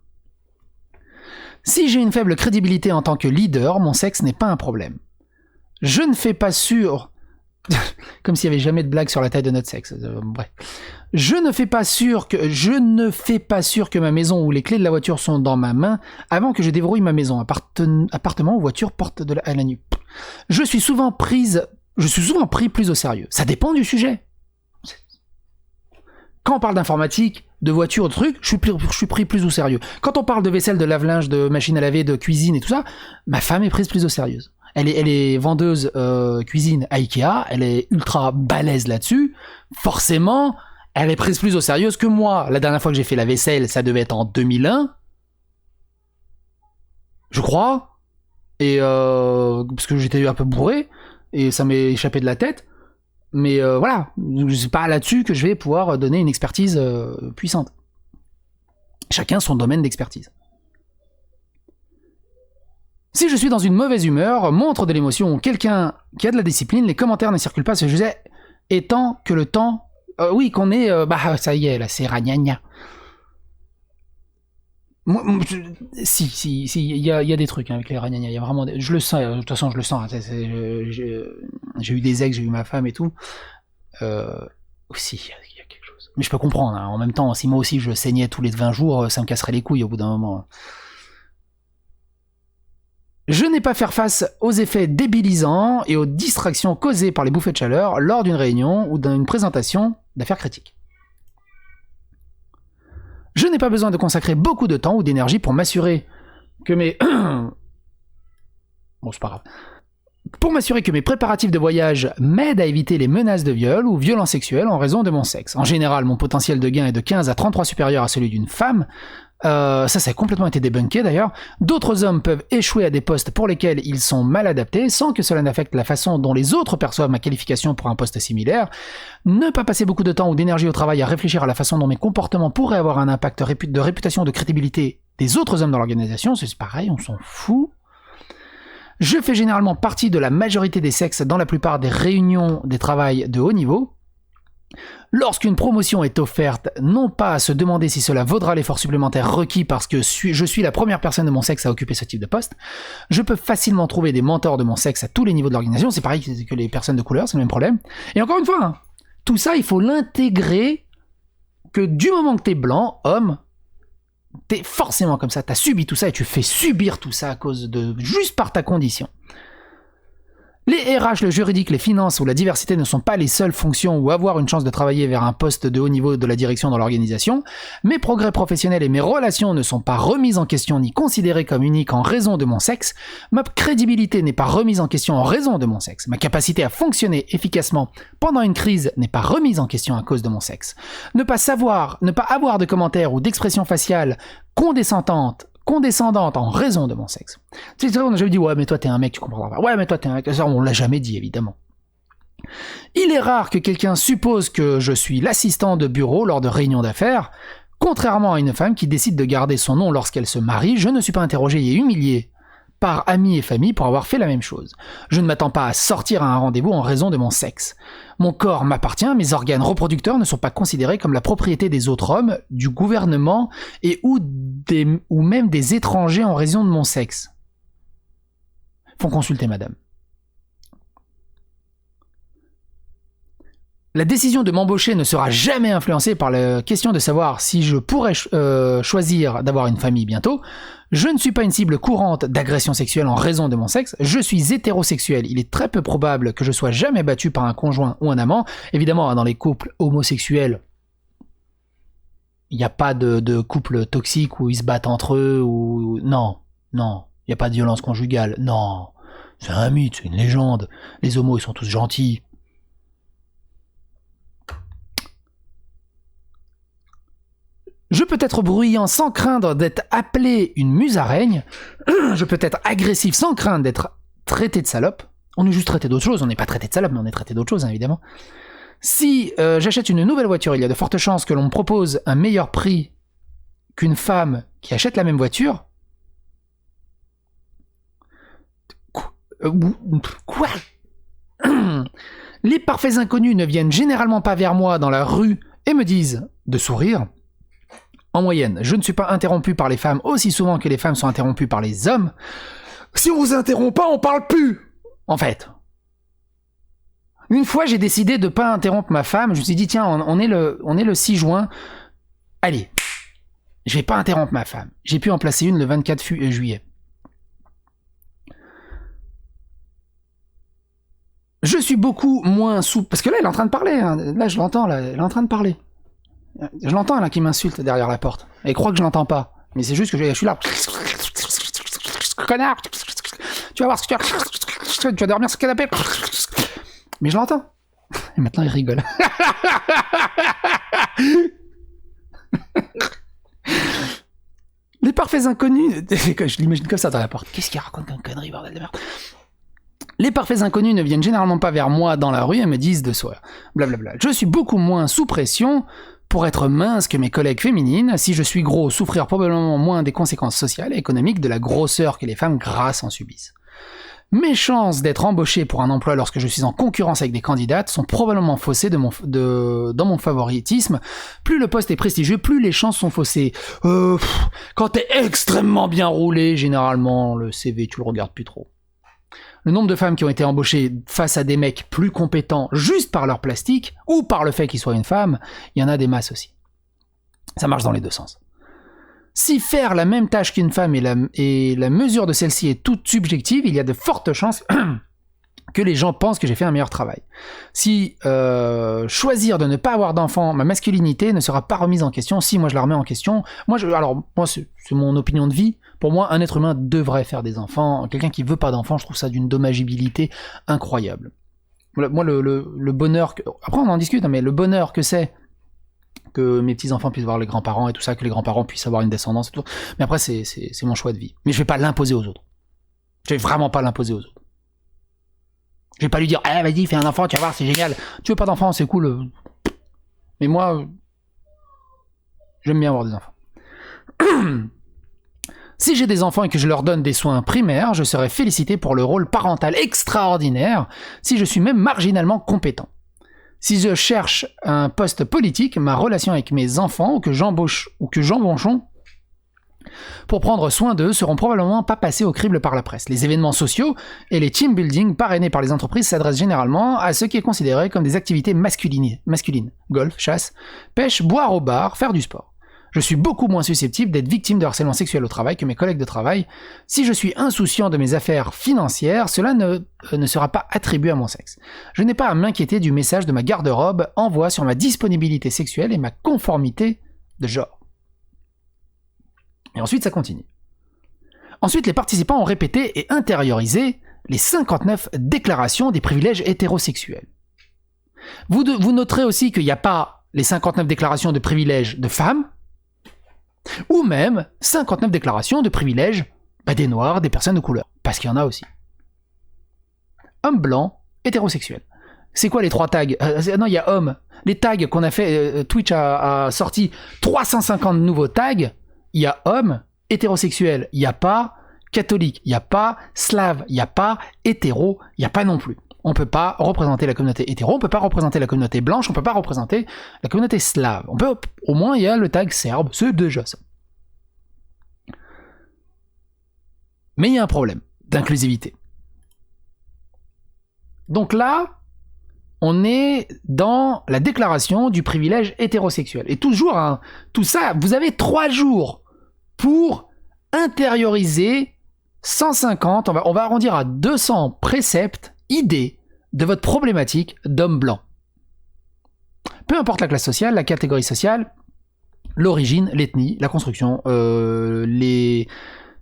Si j'ai une faible crédibilité en tant que leader, mon sexe n'est pas un problème. Je ne fais pas sûr. Comme s'il n'y avait jamais de blague sur la taille de notre sexe. Bref. Je ne fais pas sûr que ma maison ou les clés de la voiture sont dans ma main avant que je déverrouille ma maison, appartement ou voiture porte à la nuit. Je suis souvent pris plus au sérieux. Ça dépend du sujet. Quand on parle d'informatique, de voiture, de trucs, je suis pris plus au sérieux. Quand on parle de vaisselle, de lave-linge, de machine à laver, de cuisine et tout ça, ma femme est prise plus au sérieux. Elle est vendeuse cuisine à Ikea, elle est ultra balèze là-dessus. Forcément, elle est prise plus au sérieux que moi. La dernière fois que j'ai fait la vaisselle, ça devait être en 2001. Je crois. Et parce que j'étais un peu bourré, et ça m'est échappé de la tête. Mais voilà, c'est pas là-dessus que je vais pouvoir donner une expertise puissante. Chacun son domaine d'expertise. Si je suis dans une mauvaise humeur, montre de l'émotion ou quelqu'un qui a de la discipline, les commentaires ne circulent pas sur le sujet, étant que le temps... oui, qu'on est... ça y est, là, c'est ragnagna. Si, il y a des trucs avec les ragnagna, il y a vraiment... Je le sens, de toute façon, je le sens. J'ai eu des ex, j'ai eu ma femme et tout. Aussi, il y a quelque chose. Mais je peux comprendre, hein. En même temps, si moi aussi je saignais tous les 20 jours, ça me casserait les couilles au bout d'un moment. Je n'ai pas faire face aux effets débilisants et aux distractions causées par les bouffées de chaleur lors d'une réunion ou d'une présentation d'affaires critiques. Je n'ai pas besoin de consacrer beaucoup de temps ou d'énergie pour m'assurer que mes... Bon, c'est pas grave. Pour m'assurer que mes préparatifs de voyage m'aident à éviter les menaces de viol ou violences sexuelles en raison de mon sexe. En général, mon potentiel de gain est de 15 à 33 supérieur à celui d'une femme. Ça a complètement été débunké d'ailleurs. D'autres hommes peuvent échouer à des postes pour lesquels ils sont mal adaptés sans que cela n'affecte la façon dont les autres perçoivent ma qualification pour un poste similaire. Ne pas passer beaucoup de temps ou d'énergie au travail à réfléchir à la façon dont mes comportements pourraient avoir un impact de réputation, de crédibilité des autres hommes dans l'organisation, c'est pareil, on s'en fout. Je fais généralement partie de la majorité des sexes dans la plupart des réunions des travails de haut niveau. Lorsqu'une promotion est offerte, non pas à se demander si cela vaudra l'effort supplémentaire requis parce que je suis la première personne de mon sexe à occuper ce type de poste, je peux facilement trouver des mentors de mon sexe à tous les niveaux de l'organisation, c'est pareil que les personnes de couleur, c'est le même problème. Et encore une fois, hein, tout ça, il faut l'intégrer que du moment que t'es blanc, homme, t'es forcément comme ça, t'as subi tout ça et tu fais subir tout ça à cause de... juste par ta condition. Les RH, le juridique, les finances ou la diversité ne sont pas les seules fonctions où avoir une chance de travailler vers un poste de haut niveau de la direction dans l'organisation. Mes progrès professionnels et mes relations ne sont pas remis en question ni considérés comme uniques en raison de mon sexe. Ma crédibilité n'est pas remise en question en raison de mon sexe. Ma capacité à fonctionner efficacement pendant une crise n'est pas remise en question à cause de mon sexe. Ne pas avoir de commentaires ou d'expressions faciales condescendantes en raison de mon sexe. C'est vrai, on a jamais dit, ouais, mais toi t'es un mec, tu comprendras pas. Ouais, mais toi t'es un mec. Ça, on l'a jamais dit, évidemment. Il est rare que quelqu'un suppose que je suis l'assistant de bureau lors de réunions d'affaires. Contrairement à une femme qui décide de garder son nom lorsqu'elle se marie, je ne suis pas interrogé et humilié par amis et famille pour avoir fait la même chose. Je ne m'attends pas à sortir à un rendez-vous en raison de mon sexe. Mon corps m'appartient, mes organes reproducteurs ne sont pas considérés comme la propriété des autres hommes, du gouvernement et ou même des étrangers en raison de mon sexe. Faut consulter madame. La décision de m'embaucher ne sera jamais influencée par la question de savoir si je pourrais choisir d'avoir une famille bientôt. Je ne suis pas une cible courante d'agression sexuelle en raison de mon sexe. Je suis hétérosexuel. Il est très peu probable que je sois jamais battu par un conjoint ou un amant. Évidemment, dans les couples homosexuels, il n'y a pas de couple toxique où ils se battent entre eux ou... Non, il n'y a pas de violence conjugale. Non, c'est un mythe, c'est une légende. Les homos, ils sont tous gentils. Je peux être bruyant sans craindre d'être appelé une musaraigne. Je peux être agressif sans craindre d'être traité de salope. On est juste traité d'autre chose, on n'est pas traité de salope, mais on est traité d'autre chose, hein, évidemment. Si j'achète une nouvelle voiture, il y a de fortes chances que l'on me propose un meilleur prix qu'une femme qui achète la même voiture. Quoi? Les parfaits inconnus ne viennent généralement pas vers moi dans la rue et me disent de sourire. En moyenne, je ne suis pas interrompu par les femmes aussi souvent que les femmes sont interrompues par les hommes. Si on vous interrompt pas, on parle plus. En fait. Une fois, j'ai décidé de pas interrompre ma femme. Je me suis dit, tiens, on est le 6 juin. Allez, je vais pas interrompre ma femme. J'ai pu en placer une le 24 juillet. Je suis beaucoup moins souple. Parce que là, elle est en train de parler. Hein. Là, je l'entends. Là, elle est en train de parler. Je l'entends là qui m'insulte derrière la porte. Elle croit que je l'entends pas. Mais c'est juste que je suis là. Connard. Tu vas voir ce que tu vas dormir sur le canapé. Mais je l'entends. Et maintenant il rigole. Les parfaits inconnus. Je l'imagine comme ça dans la porte. Qu'est-ce qu'il raconte comme connerie, bordel de merde. Les parfaits inconnus ne viennent généralement pas vers moi dans la rue et me disent de soir. Blablabla. Je suis beaucoup moins sous pression pour être mince que mes collègues féminines. Si je suis gros, souffrir probablement moins des conséquences sociales et économiques de la grosseur que les femmes grasses en subissent. Mes chances d'être embauché pour un emploi lorsque je suis en concurrence avec des candidates sont probablement faussées dans mon favoritisme. Plus le poste est prestigieux, plus les chances sont faussées. Quand t'es extrêmement bien roulé, généralement, le CV, tu le regardes plus trop. Le nombre de femmes qui ont été embauchées face à des mecs plus compétents juste par leur plastique, ou par le fait qu'ils soient une femme, il y en a des masses aussi. Ça marche dans les deux sens. Si faire la même tâche qu'une femme et la mesure de celle-ci est toute subjective, il y a de fortes chances que les gens pensent que j'ai fait un meilleur travail. Si choisir de ne pas avoir d'enfant, ma masculinité ne sera pas remise en question, si moi je la remets en question, moi c'est mon opinion de vie, pour moi un être humain devrait faire des enfants, quelqu'un qui veut pas d'enfants, je trouve ça d'une dommageabilité incroyable. Moi le bonheur, après on en discute, mais le bonheur que c'est que mes petits-enfants puissent voir les grands-parents et tout ça, que les grands-parents puissent avoir une descendance et tout, mais après c'est mon choix de vie. Mais je vais pas l'imposer aux autres. Je vais vraiment pas l'imposer aux autres. Je vais pas lui dire, eh vas-y, fais un enfant, tu vas voir, c'est génial. Tu veux pas d'enfant, c'est cool. Mais moi, j'aime bien avoir des enfants. Si j'ai des enfants et que je leur donne des soins primaires, je serai félicité pour le rôle parental extraordinaire, si je suis même marginalement compétent. Si je cherche un poste politique, ma relation avec mes enfants, ou que j'embauchons, pour prendre soin d'eux, seront probablement pas passés au crible par la presse. Les événements sociaux et les team building parrainés par les entreprises s'adressent généralement à ce qui est considéré comme des activités masculines. Golf, chasse, pêche, boire au bar, faire du sport. Je suis beaucoup moins susceptible d'être victime de harcèlement sexuel au travail que mes collègues de travail. Si je suis insouciant de mes affaires financières, cela ne sera pas attribué à mon sexe. Je n'ai pas à m'inquiéter du message de ma garde-robe envoie sur ma disponibilité sexuelle et ma conformité de genre. Et ensuite, ça continue. Ensuite, les participants ont répété et intériorisé les 59 déclarations des privilèges hétérosexuels. Vous noterez aussi qu'il n'y a pas les 59 déclarations de privilèges de femmes, ou même 59 déclarations de privilèges des noirs, des personnes de couleur, parce qu'il y en a aussi. Homme blanc, hétérosexuel. C'est quoi les 3 tags? Non, il y a homme. Les tags qu'on a fait, Twitch a sorti 350 nouveaux tags. Il y a homme, hétérosexuel, il n'y a pas catholique, il n'y a pas slave, il n'y a pas hétéro, il n'y a pas non plus. On ne peut pas représenter la communauté hétéro, on ne peut pas représenter la communauté blanche, on ne peut pas représenter la communauté slave. On peut, au moins, il y a le tag serbe, c'est déjà ça. Mais il y a un problème d'inclusivité. Donc là, on est dans la déclaration du privilège hétérosexuel. Et toujours, tout ça, vous avez 3 jours pour intérioriser 150, on va arrondir à 200 préceptes, idées de votre problématique d'homme blanc. Peu importe la classe sociale, la catégorie sociale, l'origine, l'ethnie, la construction, les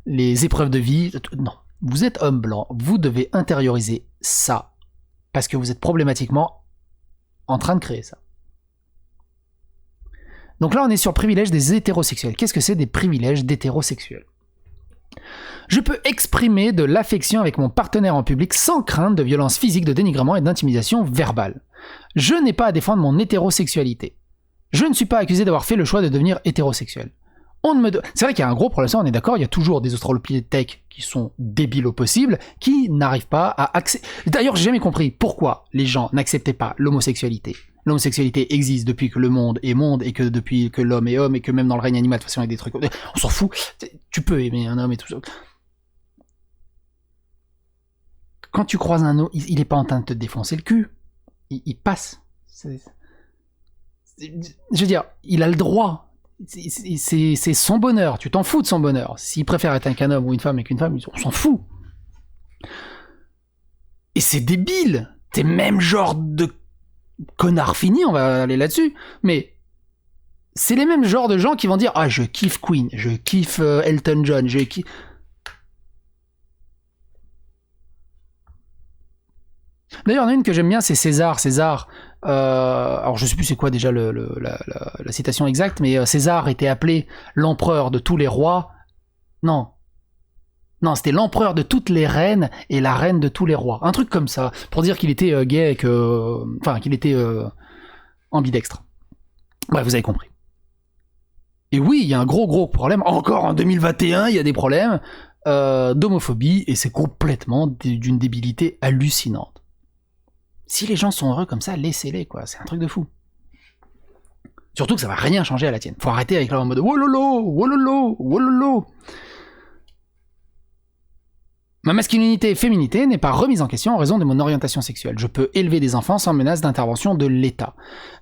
épreuves de vie, non. Vous êtes homme blanc, vous devez intérioriser ça. Parce que vous êtes problématiquement en train de créer ça. Donc là, on est sur privilège des hétérosexuels. Qu'est-ce que c'est des privilèges d'hétérosexuels? Je peux exprimer de l'affection avec mon partenaire en public sans crainte de violence physique, de dénigrement et d'intimidation verbale. Je n'ai pas à défendre mon hétérosexualité. Je ne suis pas accusé d'avoir fait le choix de devenir hétérosexuel. C'est vrai qu'il y a un gros problème, ça on est d'accord, il y a toujours des australopithèques qui sont débiles au possible, qui n'arrivent pas à accepter... D'ailleurs, j'ai jamais compris pourquoi les gens n'acceptaient pas l'homosexualité. L'homosexualité existe depuis que le monde est monde, et que depuis que l'homme est homme, et que même dans le règne animal, de toute façon, il y a des trucs... On s'en fout, tu peux aimer un homme et tout ça. Quand tu croises un homme, il est pas en train de te défoncer le cul. Il passe. Je veux dire, il a le droit... C'est son bonheur, tu t'en fous de son bonheur. S'il préfère être qu'un homme ou une femme et qu'une femme, on s'en fout. Et c'est débile. T'es même genre de connard fini, on va aller là-dessus. Mais c'est les mêmes genres de gens qui vont dire « Ah, je kiffe Queen, je kiffe Elton John, je kiffe... » D'ailleurs, il y en a une que j'aime bien, c'est César. Alors je sais plus c'est quoi déjà la citation exacte, mais César était appelé l'empereur de tous les rois. Non, c'était l'empereur de toutes les reines et la reine de tous les rois. Un truc comme ça, pour dire qu'il était gay et qu'il était ambidextre. Bref, vous avez compris. Et oui, il y a un gros problème, encore en 2021, il y a des problèmes d'homophobie, et c'est complètement d'une débilité hallucinante. Si les gens sont heureux comme ça, laissez-les, quoi. C'est un truc de fou. Surtout que ça va rien changer à la tienne. Faut arrêter avec là en mode wololo, wololo, wololo. Ma masculinité et féminité n'est pas remise en question en raison de mon orientation sexuelle. Je peux élever des enfants sans menace d'intervention de l'État.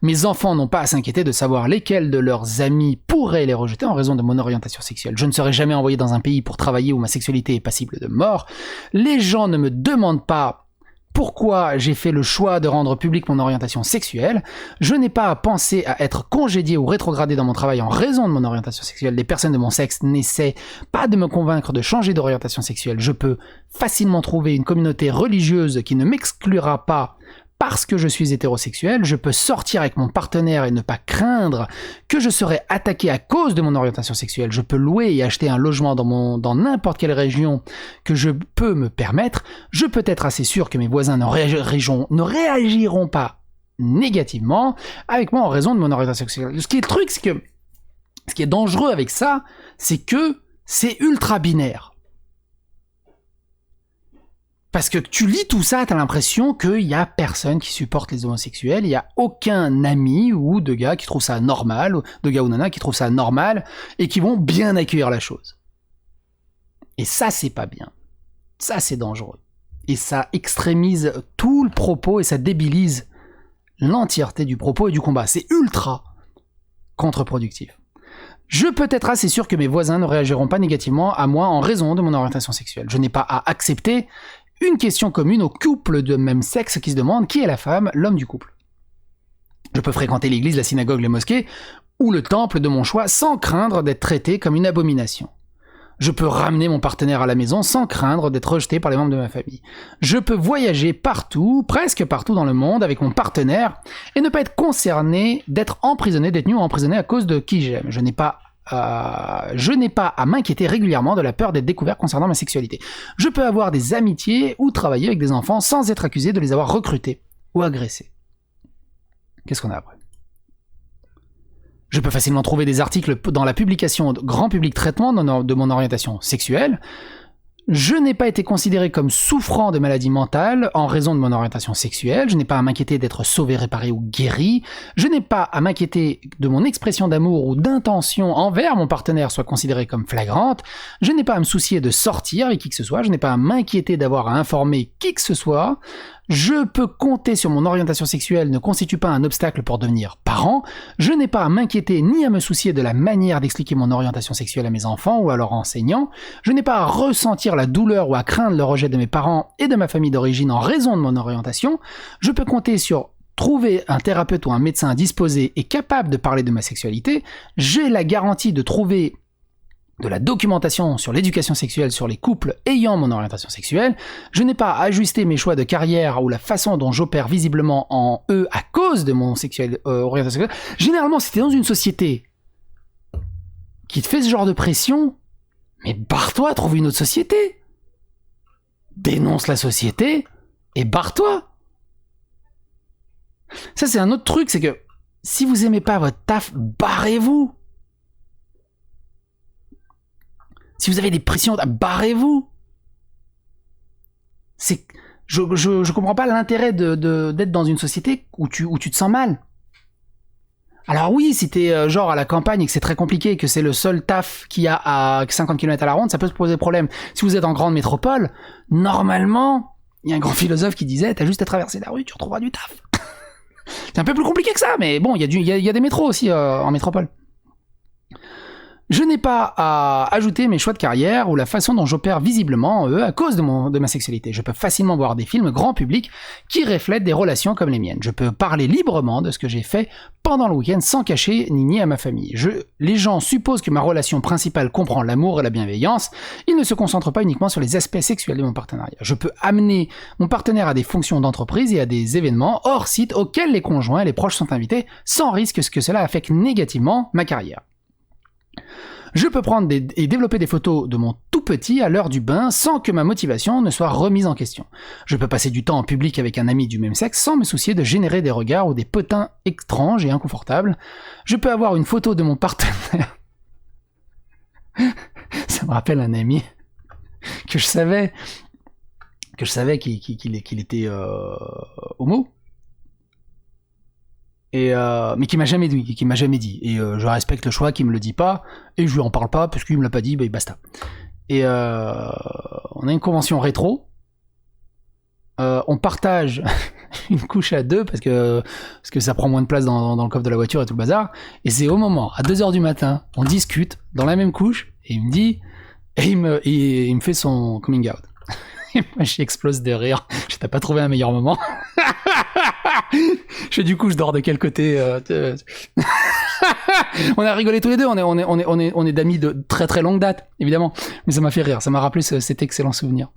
Mes enfants n'ont pas à s'inquiéter de savoir lesquels de leurs amis pourraient les rejeter en raison de mon orientation sexuelle. Je ne serai jamais envoyé dans un pays pour travailler où ma sexualité est passible de mort. Les gens ne me demandent pas pourquoi j'ai fait le choix de rendre publique mon orientation sexuelle. Je n'ai pas à penser à être congédié ou rétrogradé dans mon travail en raison de mon orientation sexuelle. Les personnes de mon sexe n'essaient pas de me convaincre de changer d'orientation sexuelle. Je peux facilement trouver une communauté religieuse qui ne m'exclura pas parce que je suis hétérosexuel. Je peux sortir avec mon partenaire et ne pas craindre que je serai attaqué à cause de mon orientation sexuelle. Je peux louer et acheter un logement dans n'importe quelle région que je peux me permettre. Je peux être assez sûr que mes voisins ne réagiront pas négativement avec moi en raison de mon orientation sexuelle. Ce qui est dangereux avec ça, c'est que c'est ultra binaire. Parce que tu lis tout ça, t'as l'impression qu'il y a personne qui supporte les homosexuels, il y a aucun ami ou de gars qui trouve ça normal, ou de gars ou nana qui trouve ça normal, et qui vont bien accueillir la chose. Et ça, c'est pas bien. Ça, c'est dangereux. Et ça extrémise tout le propos et ça débilise l'entièreté du propos et du combat. C'est ultra contre-productif. Je peux être assez sûr que mes voisins ne réagiront pas négativement à moi en raison de mon orientation sexuelle. Je n'ai pas à accepter une question commune aux couples de même sexe qui se demandent qui est la femme, l'homme du couple. Je peux fréquenter l'église, la synagogue, les mosquées ou le temple de mon choix sans craindre d'être traité comme une abomination. Je peux ramener mon partenaire à la maison sans craindre d'être rejeté par les membres de ma famille. Je peux voyager partout, presque partout dans le monde avec mon partenaire et ne pas être concerné d'être emprisonné, détenu ou emprisonné à cause de qui j'aime. Je n'ai pas à m'inquiéter régulièrement de la peur d'être découvert concernant ma sexualité. Je peux avoir des amitiés ou travailler avec des enfants sans être accusé de les avoir recrutés ou agressés. Qu'est-ce qu'on a après ? Je peux facilement trouver des articles dans la publication grand public traitement de mon orientation sexuelle. Je n'ai pas été considéré comme souffrant de maladies mentales en raison de mon orientation sexuelle. Je n'ai pas à m'inquiéter d'être sauvé, réparé ou guéri. Je n'ai pas à m'inquiéter de mon expression d'amour ou d'intention envers mon partenaire soit considérée comme flagrante. Je n'ai pas à me soucier de sortir avec qui que ce soit. Je n'ai pas à m'inquiéter d'avoir à informer qui que ce soit. Je peux compter sur mon orientation sexuelle ne constitue pas un obstacle pour devenir parent. Je n'ai pas à m'inquiéter ni à me soucier de la manière d'expliquer mon orientation sexuelle à mes enfants ou à leurs enseignants. Je n'ai pas à ressentir la douleur ou à craindre le rejet de mes parents et de ma famille d'origine en raison de mon orientation. Je peux compter sur trouver un thérapeute ou un médecin disposé et capable de parler de ma sexualité. J'ai la garantie de trouver de la documentation sur l'éducation sexuelle sur les couples ayant mon orientation sexuelle. Je n'ai pas à ajuster mes choix de carrière ou la façon dont j'opère visiblement en eux à cause de mon orientation sexuelle. Généralement, si t'es dans une société qui te fait ce genre de pression, mais barre-toi, trouve une autre société. Dénonce la société et barre-toi. Ça, c'est un autre truc, c'est que si vous aimez pas votre taf, barrez-vous. Si vous avez des pressions, barrez-vous. Je comprends pas l'intérêt d'être dans une société où tu te sens mal. Alors oui, si t'es genre à la campagne et que c'est très compliqué et que c'est le seul taf qu'il y a à 50 km à la ronde, ça peut se poser problème. Si vous êtes en grande métropole, normalement, il y a un grand philosophe qui disait, t'as juste à traverser la rue, tu retrouveras du taf. C'est un peu plus compliqué que ça, mais bon, il y a des métros aussi en métropole. Je n'ai pas à ajouter mes choix de carrière ou la façon dont j'opère visiblement à cause de ma sexualité. Je peux facilement voir des films grand public qui reflètent des relations comme les miennes. Je peux parler librement de ce que j'ai fait pendant le week-end sans cacher ni nier à ma famille. Les gens supposent que ma relation principale comprend l'amour et la bienveillance. Ils ne se concentrent pas uniquement sur les aspects sexuels de mon partenariat. Je peux amener mon partenaire à des fonctions d'entreprise et à des événements hors site auxquels les conjoints et les proches sont invités sans risque que cela affecte négativement ma carrière. Je peux prendre et développer des photos de mon tout petit à l'heure du bain sans que ma motivation ne soit remise en question. Je peux passer du temps en public avec un ami du même sexe sans me soucier de générer des regards ou des potins étranges et inconfortables. Je peux avoir une photo de mon partenaire. Ça me rappelle un ami que je savais qu'il était homo. Mais qui m'a jamais dit. Et je respecte le choix, qu'il me le dit pas, et je lui en parle pas, parce qu'il me l'a pas dit, basta. Et on a une convention rétro. On partage une couche à deux parce que ça prend moins de place dans le coffre de la voiture et tout le bazar. Et c'est au moment, à 2h du matin, on discute dans la même couche et il me dit, et il me fait son coming out. Et moi j'explose de rire. Je t'ai pas trouvé un meilleur moment. Du coup je dors de quel côté On a rigolé tous les deux. On est d'amis de très très longue date, évidemment. Mais ça m'a fait rire. Ça m'a rappelé cet excellent souvenir.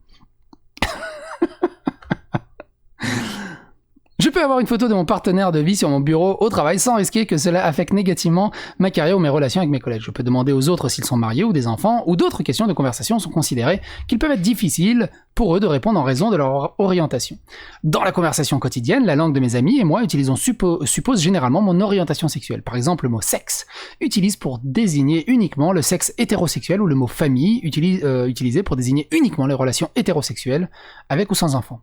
Je peux avoir une photo de mon partenaire de vie sur mon bureau au travail sans risquer que cela affecte négativement ma carrière ou mes relations avec mes collègues. Je peux demander aux autres s'ils sont mariés ou des enfants, ou d'autres questions de conversation sont considérées qu'ils peuvent être difficiles pour eux de répondre en raison de leur orientation. Dans la conversation quotidienne, la langue de mes amis et moi suppose généralement mon orientation sexuelle. Par exemple, le mot sexe utilise pour désigner uniquement le sexe hétérosexuel, ou le mot famille utilisé pour désigner uniquement les relations hétérosexuelles avec ou sans enfants.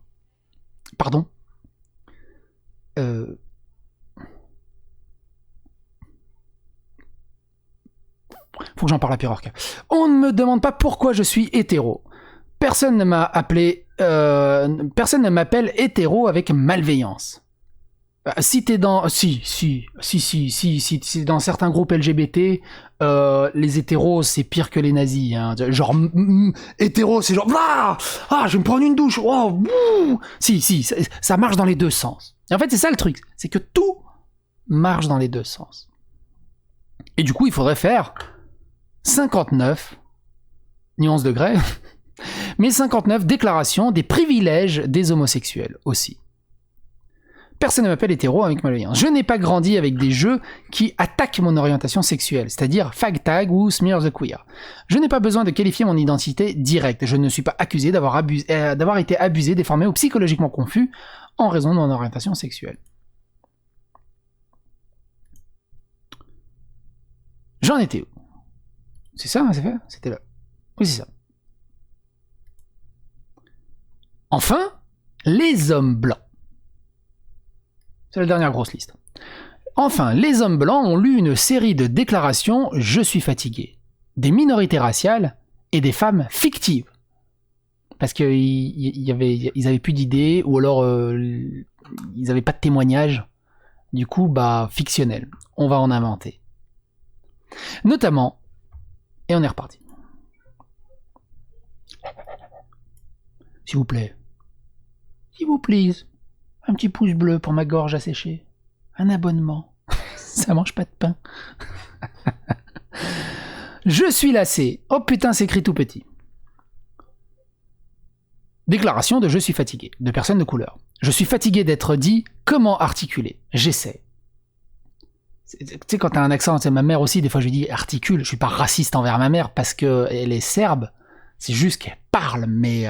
Pardon ? Faut que j'en parle à Pierre. On ne me demande pas pourquoi je suis hétéro. Personne ne m'appelle hétéro avec malveillance. Si t'es dans dans certains groupes LGBT, les hétéros c'est pire que les nazis, hein. Genre hétéro c'est genre je vais me prendre une douche. Oh, ça marche dans les deux sens. Et en fait c'est ça le truc, c'est que tout marche dans les deux sens. Et du coup il faudrait faire 59 nuances degrés, mais 59 déclarations des privilèges des homosexuels aussi. Personne ne m'appelle hétéro avec malveillance. Je n'ai pas grandi avec des jeux qui attaquent mon orientation sexuelle, c'est-à-dire fag-tag ou smear the queer. Je n'ai pas besoin de qualifier mon identité directe. Je ne suis pas accusé d'avoir été abusé, déformé ou psychologiquement confus en raison de mon orientation sexuelle. J'en étais où ? C'est ça, c'est fait ? C'était là. Oui, c'est ça. Enfin, les hommes blancs. C'est la dernière grosse liste. Enfin, les hommes blancs ont lu une série de déclarations « Je suis fatigué » des minorités raciales et des femmes fictives. Parce qu'ils avaient plus d'idées, ou alors ils n'avaient pas de témoignages. Du coup, fictionnel. On va en inventer. Notamment, et on est reparti. S'il vous plaît. S'il vous plaît. Un petit pouce bleu pour ma gorge asséchée. Un abonnement. Ça mange pas de pain. Je suis lassé. Oh putain, c'est écrit tout petit. Déclaration de je suis fatigué. De personnes de couleur. Je suis fatigué d'être dit comment articuler. J'essaie. Tu sais, quand t'as un accent, c'est ma mère aussi, des fois je lui dis articule. Je suis pas raciste envers ma mère parce qu'elle est serbe. C'est juste qu'elle parle, mais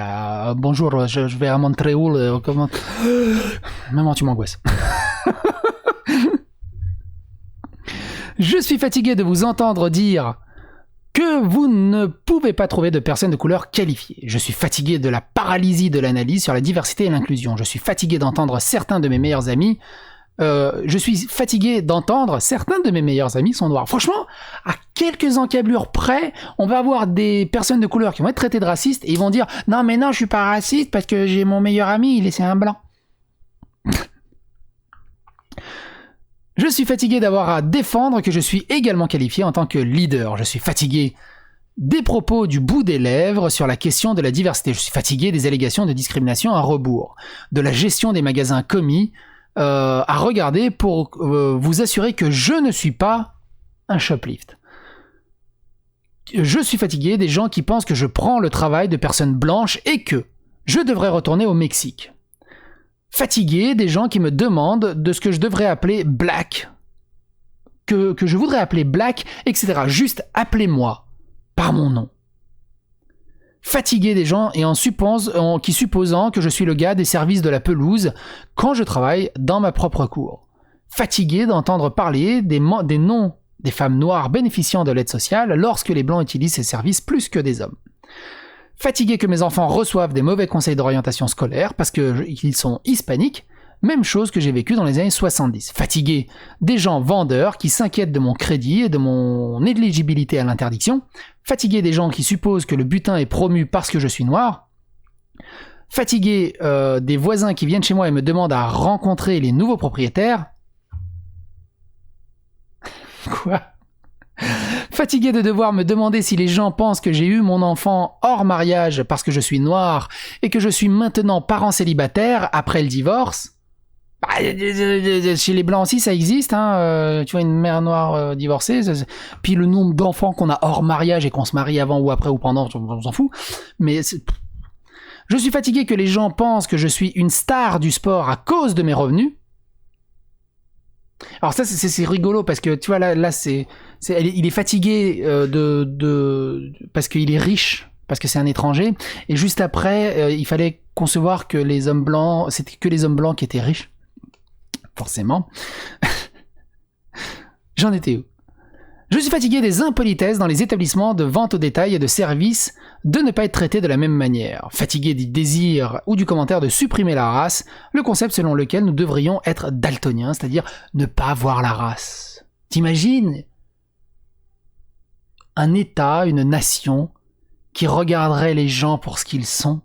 bonjour, je vais à Montréal, comment... Maman, tu m'angoisses. Je suis fatigué de vous entendre dire que vous ne pouvez pas trouver de personnes de couleur qualifiées. Je suis fatigué de la paralysie de l'analyse sur la diversité et l'inclusion. Je suis fatigué d'entendre certains de mes meilleurs amis sont noirs. Franchement, à quelques encablures près, on va avoir des personnes de couleur qui vont être traitées de racistes et ils vont dire « Non, mais non, je suis pas raciste parce que j'ai mon meilleur ami, c'est un blanc. » Je suis fatigué d'avoir à défendre que je suis également qualifié en tant que leader. Je suis fatigué des propos du bout des lèvres sur la question de la diversité. Je suis fatigué des allégations de discrimination à rebours, de la gestion des magasins commis, à regarder pour vous assurer que je ne suis pas un shoplift. Je suis fatigué des gens qui pensent que je prends le travail de personnes blanches et que je devrais retourner au Mexique. Fatigué des gens qui me demandent de ce que je devrais appeler black, que je voudrais appeler black, etc. Juste appelez-moi par mon nom. Fatigué des gens qui supposant que je suis le gars des services de la pelouse quand je travaille dans ma propre cour. Fatigué d'entendre parler des noms des femmes noires bénéficiant de l'aide sociale lorsque les blancs utilisent ces services plus que des hommes. Fatigué que mes enfants reçoivent des mauvais conseils d'orientation scolaire parce qu'ils sont hispaniques, Même chose que j'ai vécu dans les années 70. Fatigué des gens vendeurs qui s'inquiètent de mon crédit et de mon éligibilité à l'interdiction. Fatigué des gens qui supposent que le butin est promu parce que je suis noir. Fatigué des voisins qui viennent chez moi et me demandent à rencontrer les nouveaux propriétaires. Quoi ? Fatigué de devoir me demander si les gens pensent que j'ai eu mon enfant hors mariage parce que je suis noir et que je suis maintenant parent célibataire après le divorce. Bah, chez les blancs aussi ça existe, hein. Tu vois, une mère noire divorcée, puis le nombre d'enfants qu'on a hors mariage et qu'on se marie avant ou après ou pendant, on s'en fout. Mais je suis fatigué que les gens pensent que je suis une star du sport à cause de mes revenus. Alors ça c'est rigolo parce que tu vois là il est fatigué parce qu'il est riche, parce que c'est un étranger, et juste après il fallait concevoir que les hommes blancs, c'était que les hommes blancs qui étaient riches, forcément. J'en étais où ? Je suis fatigué des impolitesses dans les établissements de vente au détail et de services de ne pas être traités de la même manière. Fatigué du désir ou du commentaire de supprimer la race, le concept selon lequel nous devrions être daltoniens, c'est-à-dire ne pas voir la race. T'imagines un État, une nation qui regarderait les gens pour ce qu'ils sont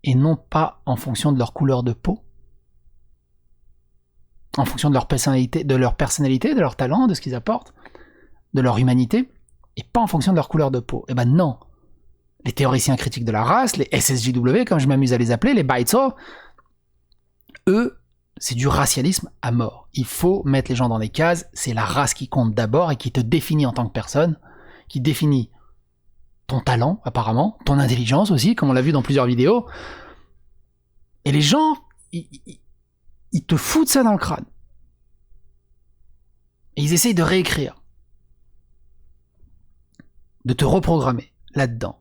et non pas en fonction de leur couleur de peau, en fonction de leur personnalité, de leur talent, de ce qu'ils apportent, de leur humanité, et pas en fonction de leur couleur de peau. Eh ben non. Les théoriciens critiques de la race, les SSJW, comme je m'amuse à les appeler, les Baitso, eux, c'est du racialisme à mort. Il faut mettre les gens dans des cases, c'est la race qui compte d'abord et qui te définit en tant que personne, qui définit ton talent, apparemment, ton intelligence aussi, comme on l'a vu dans plusieurs vidéos. Et les gens, ils te foutent ça dans le crâne. Et ils essayent de réécrire. De te reprogrammer là-dedans.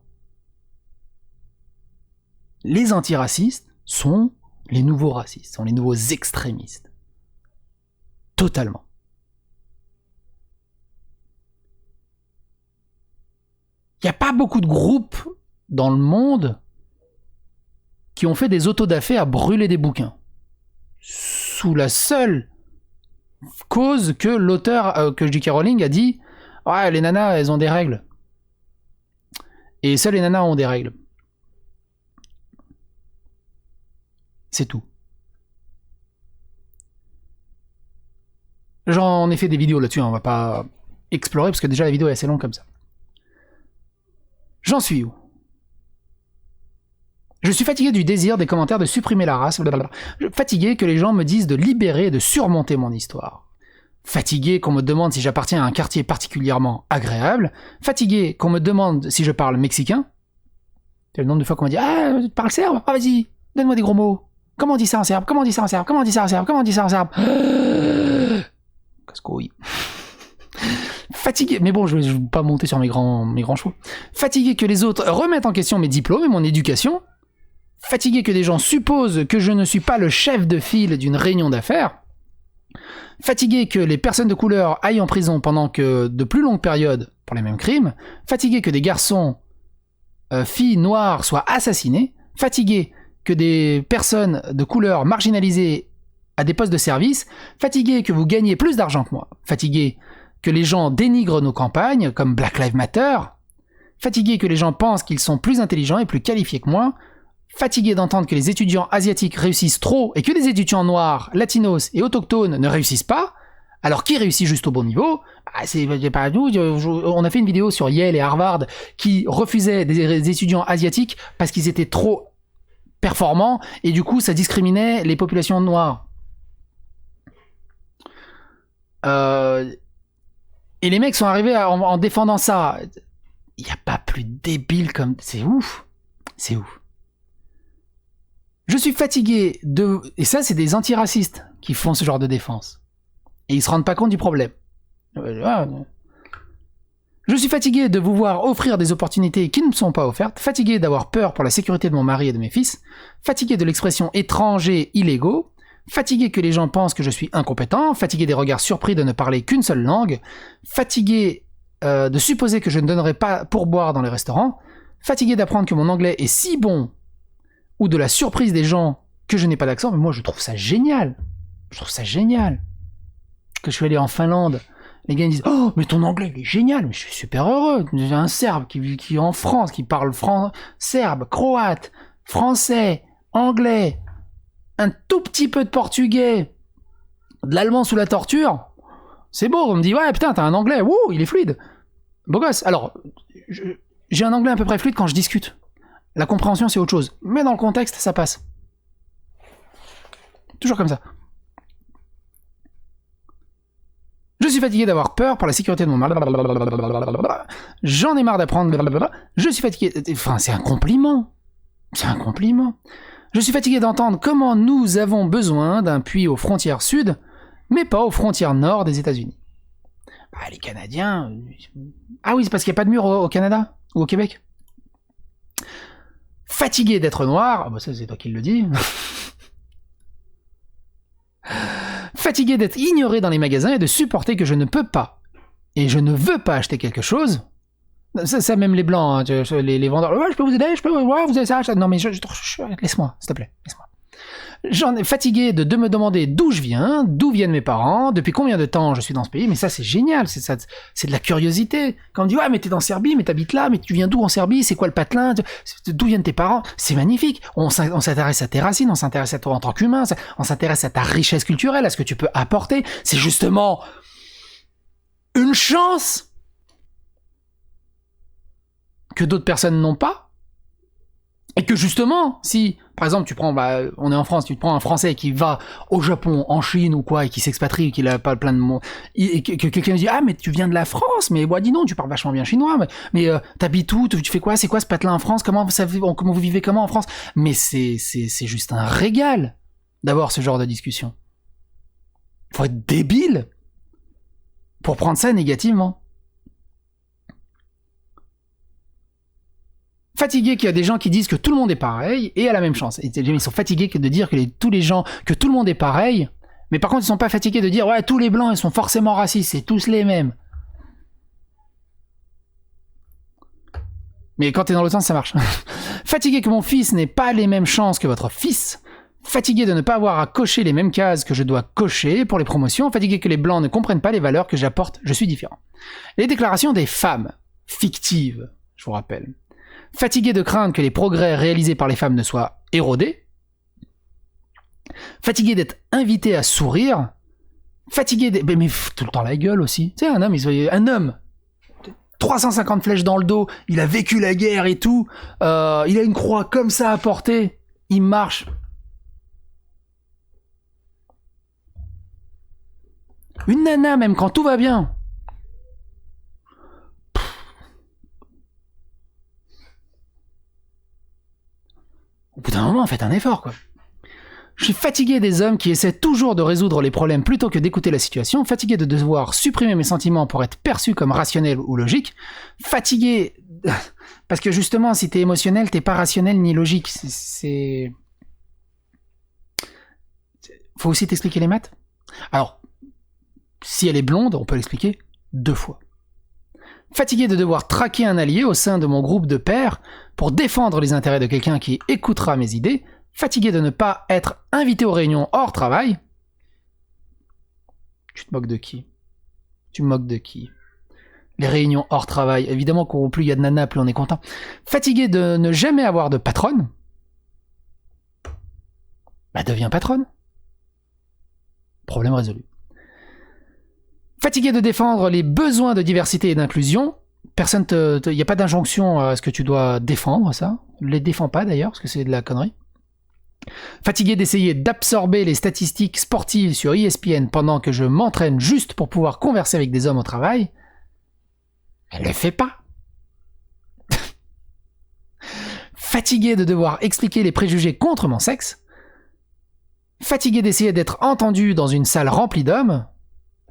Les antiracistes sont les nouveaux racistes, sont les nouveaux extrémistes. Totalement. Il n'y a pas beaucoup de groupes dans le monde qui ont fait des autodafés à brûler des bouquins. Sous la seule cause que l'auteur, que J.K. Rowling a dit « Ouais, les nanas, elles ont des règles. » Et seuls les nanas ont des règles. C'est tout. J'en ai fait des vidéos là-dessus, hein, on va pas explorer parce que déjà la vidéo est assez longue comme ça. J'en suis où ? Je suis fatigué du désir des commentaires de supprimer la race, blablabla. Fatigué que les gens me disent de libérer et de surmonter mon histoire. Fatigué qu'on me demande si j'appartiens à un quartier particulièrement agréable. Fatigué qu'on me demande si je parle mexicain. C'est le nombre de fois qu'on m'a dit « Ah, tu parles serbe ? Ah, vas-y, donne-moi des gros mots. Comment on dit ça en serbe ? Comment on dit ça en serbe ? Comment on dit ça en serbe ? Comment on dit ça en serbe ?» Casse-couille. Fatigué, mais bon, je vais pas monter sur mes grands chevaux. Fatigué que les autres remettent en question mes diplômes et mon éducation. Fatigué que des gens supposent que je ne suis pas le chef de file d'une réunion d'affaires. Fatigué que les personnes de couleur aillent en prison pendant que de plus longues périodes pour les mêmes crimes. Fatigué que des garçons, filles noires soient assassinés. Fatigué que des personnes de couleur marginalisées à des postes de service. Fatigué que vous gagnez plus d'argent que moi. Fatigué que les gens dénigrent nos campagnes, comme Black Lives Matter. Fatigué que les gens pensent qu'ils sont plus intelligents et plus qualifiés que moi. Fatigué d'entendre que les étudiants asiatiques réussissent trop et que les étudiants noirs, latinos et autochtones ne réussissent pas, alors qui réussit juste au bon niveau ? C'est pas nous. On a fait une vidéo sur Yale et Harvard qui refusaient des étudiants asiatiques parce qu'ils étaient trop performants et du coup ça discriminait les populations noires. Et les mecs sont arrivés en défendant ça. Il n'y a pas plus débile comme... C'est ouf. C'est ouf. Je suis fatigué de... Et ça, c'est des antiracistes qui font ce genre de défense. Et ils se rendent pas compte du problème. Je suis fatigué de vous voir offrir des opportunités qui ne me sont pas offertes. Fatigué d'avoir peur pour la sécurité de mon mari et de mes fils. Fatigué de l'expression étrangers illégaux. Fatigué que les gens pensent que je suis incompétent. Fatigué des regards surpris de ne parler qu'une seule langue. Fatigué de supposer que je ne donnerai pas pourboire dans les restaurants. Fatigué d'apprendre que mon anglais est si bon, ou de la surprise des gens que je n'ai pas d'accent, mais moi je trouve ça génial. Je trouve ça génial. Que je suis allé en Finlande, les gars ils disent « Oh, mais ton anglais, il est génial, mais je suis super heureux. J'ai un Serbe qui est en France, qui parle serbe, croate, français, anglais, un tout petit peu de portugais, de l'allemand sous la torture. C'est beau, on me dit « Ouais, putain, t'as un anglais, wouh, il est fluide. » Beau gosse. Alors, j'ai un anglais à peu près fluide quand je discute. La compréhension, c'est autre chose. Mais dans le contexte, ça passe. Toujours comme ça. Je suis fatigué d'avoir peur pour la sécurité de mon mal. J'en ai marre d'apprendre. Je suis fatigué. Enfin, c'est un compliment. C'est un compliment. Je suis fatigué d'entendre comment nous avons besoin d'un puits aux frontières sud, mais pas aux frontières nord des États-Unis. Bah, les Canadiens. Ah oui, c'est parce qu'il n'y a pas de mur au Canada ou au Québec. Fatigué d'être noir. Ah bah ça, c'est toi qui le dis. Fatigué d'être ignoré dans les magasins et de supporter que je ne peux pas et je ne veux pas acheter quelque chose. Ça même les blancs, hein, les vendeurs. Ouais, je peux vous aider, ouais, vous avez ça. Non mais laisse-moi, s'il te plaît, laisse-moi. J'en ai fatigué de me demander d'où je viens, d'où viennent mes parents, depuis combien de temps je suis dans ce pays. Mais ça c'est génial, c'est de la curiosité. Quand on me dit ouais mais t'es dans Serbie, mais t'habites là, mais tu viens d'où en Serbie, c'est quoi le patelin, d'où viennent tes parents, c'est magnifique. On s'intéresse à tes racines, on s'intéresse à toi en tant qu'humain, on s'intéresse à ta richesse culturelle, à ce que tu peux apporter. C'est justement une chance que d'autres personnes n'ont pas. Et que justement, si, par exemple, tu prends, on est en France, tu prends un Français qui va au Japon, en Chine ou quoi, et qui s'expatrie, qui n'a pas plein de monde, et que quelqu'un me dit, ah, mais tu viens de la France, mais dis non, tu parles vachement bien chinois, mais t'habites où, tu fais quoi, c'est quoi ce patelin en France, comment vous vivez comment en France? Mais c'est juste un régal d'avoir ce genre de discussion. Faut être débile pour prendre ça négativement. Fatigué qu'il y a des gens qui disent que tout le monde est pareil et a la même chance. Et ils sont fatigués de dire que tout le monde est pareil, mais par contre ils sont pas fatigués de dire ouais tous les blancs ils sont forcément racistes, c'est tous les mêmes. Mais quand t'es dans l'autre sens ça marche. Fatigué que mon fils n'ait pas les mêmes chances que votre fils. Fatigué de ne pas avoir à cocher les mêmes cases que je dois cocher pour les promotions. Fatigué que les blancs ne comprennent pas les valeurs que j'apporte, je suis différent. Les déclarations des femmes, fictives, je vous rappelle. Fatigué de craindre que les progrès réalisés par les femmes ne soient érodés. Fatigué d'être invité à sourire. Fatigué mais tout le temps la gueule aussi. Tu sais, un homme, 350 flèches dans le dos, il a vécu la guerre et tout, il a une croix comme ça à porter, il marche. Une nana, même quand tout va bien. Au bout d'un moment, faites un effort, quoi. Je suis fatigué des hommes qui essaient toujours de résoudre les problèmes plutôt que d'écouter la situation, fatigué de devoir supprimer mes sentiments pour être perçu comme rationnel ou logique, fatigué... Parce que justement, si t'es émotionnel, t'es pas rationnel ni logique. Faut aussi t'expliquer les maths. Alors, si elle est blonde, on peut l'expliquer 2 fois. Fatigué de devoir traquer un allié au sein de mon groupe de pairs pour défendre les intérêts de quelqu'un qui écoutera mes idées. Fatigué de ne pas être invité aux réunions hors travail. Tu te moques de qui? Tu moques de qui? Les réunions hors travail, évidemment qu'au plus il y a de nanas, plus on est content. Fatigué de ne jamais avoir de patronne. Deviens patronne. Problème résolu. Fatigué de défendre les besoins de diversité et d'inclusion. Personne il n'y a pas d'injonction à ce que tu dois défendre ça. Ne les défends pas d'ailleurs, parce que c'est de la connerie. Fatigué d'essayer d'absorber les statistiques sportives sur ESPN pendant que je m'entraîne juste pour pouvoir converser avec des hommes au travail. Elle le fait pas. Fatigué de devoir expliquer les préjugés contre mon sexe. Fatigué d'essayer d'être entendu dans une salle remplie d'hommes.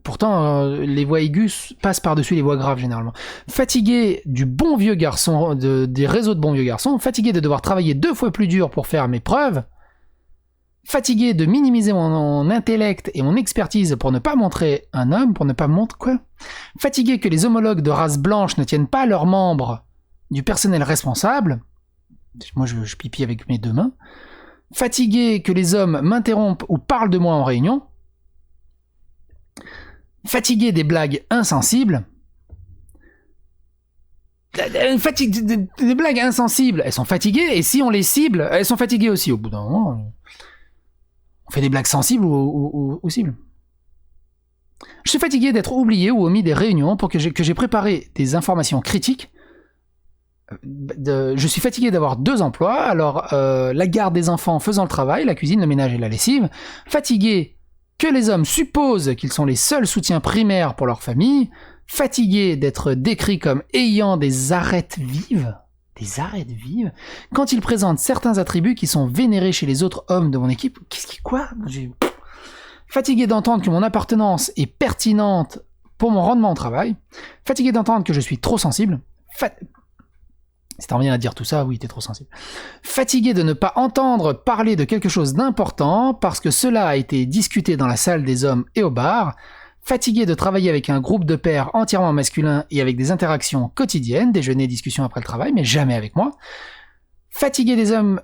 Pourtant, les voix aiguës passent par-dessus les voix graves, généralement. Fatigué du bon vieux garçon, des réseaux de bons vieux garçons. Fatigué de devoir travailler 2 fois plus dur pour faire mes preuves. Fatigué de minimiser mon intellect et mon expertise pour ne pas montrer un homme, pour ne pas montrer quoi. Fatigué que les homologues de race blanche ne tiennent pas leurs membres du personnel responsable. Moi, je pipi avec mes 2 mains. Fatigué que les hommes m'interrompent ou parlent de moi en réunion. Fatigué des blagues insensibles. Des blagues insensibles, elles sont fatiguées, et si on les cible, elles sont fatiguées aussi. Au bout d'un moment, on fait des blagues sensibles ou cibles. Je suis fatigué d'être oublié ou omis des réunions pour que j'ai préparé des informations critiques. Je suis fatigué d'avoir 2 emplois, alors la garde des enfants faisant le travail, la cuisine, le ménage et la lessive. Fatigué que les hommes supposent qu'ils sont les seuls soutiens primaires pour leur famille. Fatigué d'être décrits comme ayant des arêtes vives. Des arêtes vives quand ils présentent certains attributs qui sont vénérés chez les autres hommes de mon équipe. Quoi? Fatigué d'entendre que mon appartenance est pertinente pour mon rendement au travail. Fatigué d'entendre que je suis trop sensible. Si t'en viens à dire tout ça, oui, t'es trop sensible. Fatigué de ne pas entendre parler de quelque chose d'important parce que cela a été discuté dans la salle des hommes et au bar. Fatigué de travailler avec un groupe de pairs entièrement masculin et avec des interactions quotidiennes, déjeuner, discussion après le travail, mais jamais avec moi. Fatigué des hommes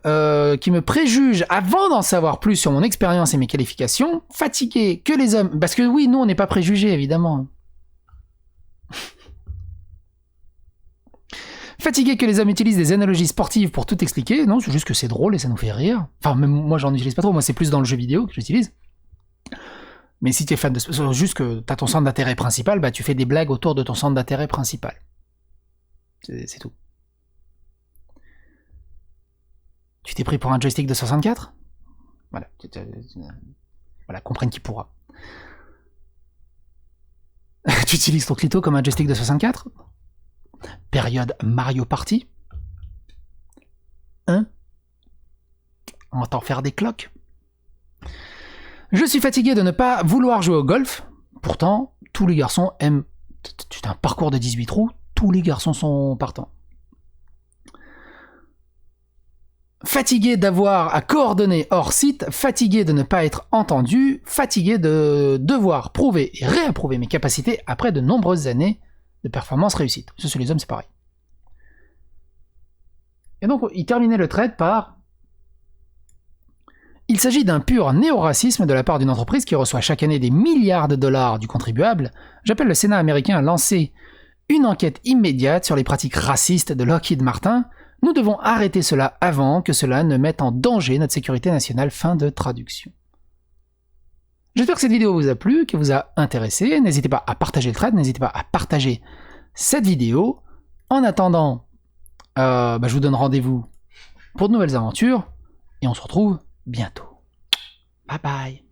qui me préjugent avant d'en savoir plus sur mon expérience et mes qualifications. Fatigué que les hommes... Parce que oui, nous, on n'est pas préjugés, évidemment. Fatigué que les hommes utilisent des analogies sportives pour tout expliquer. Non, c'est juste que c'est drôle et ça nous fait rire. Enfin, même moi, j'en utilise pas trop. Moi, c'est plus dans le jeu vidéo que j'utilise. Mais si tu es fan de... Juste que tu as ton centre d'intérêt principal, bah tu fais des blagues autour de ton centre d'intérêt principal. C'est tout. Tu t'es pris pour un joystick de 64 ? Voilà. Voilà, comprenne qui pourra. Tu utilises ton clito comme un joystick de 64 ? Période Mario Party ? Hein ? On va t'en faire des cloques ? Je suis fatigué de ne pas vouloir jouer au golf. Pourtant, tous les garçons aiment... C'est un parcours de 18 trous, tous les garçons sont partants. Fatigué d'avoir à coordonner hors site, fatigué de ne pas être entendu, fatigué de devoir prouver et réapprouver mes capacités après de nombreuses années de performance réussite. Ça, sur les hommes, c'est pareil. Et donc, il terminait le thread par... Il s'agit d'un pur néo-racisme de la part d'une entreprise qui reçoit chaque année des milliards de dollars du contribuable. J'appelle le Sénat américain à lancer une enquête immédiate sur les pratiques racistes de Lockheed Martin. Nous devons arrêter cela avant que cela ne mette en danger notre sécurité nationale. Fin de traduction. J'espère que cette vidéo vous a plu, qu'elle vous a intéressé. N'hésitez pas à partager le thread, n'hésitez pas à partager cette vidéo. En attendant, je vous donne rendez-vous pour de nouvelles aventures et on se retrouve bientôt. Bye bye.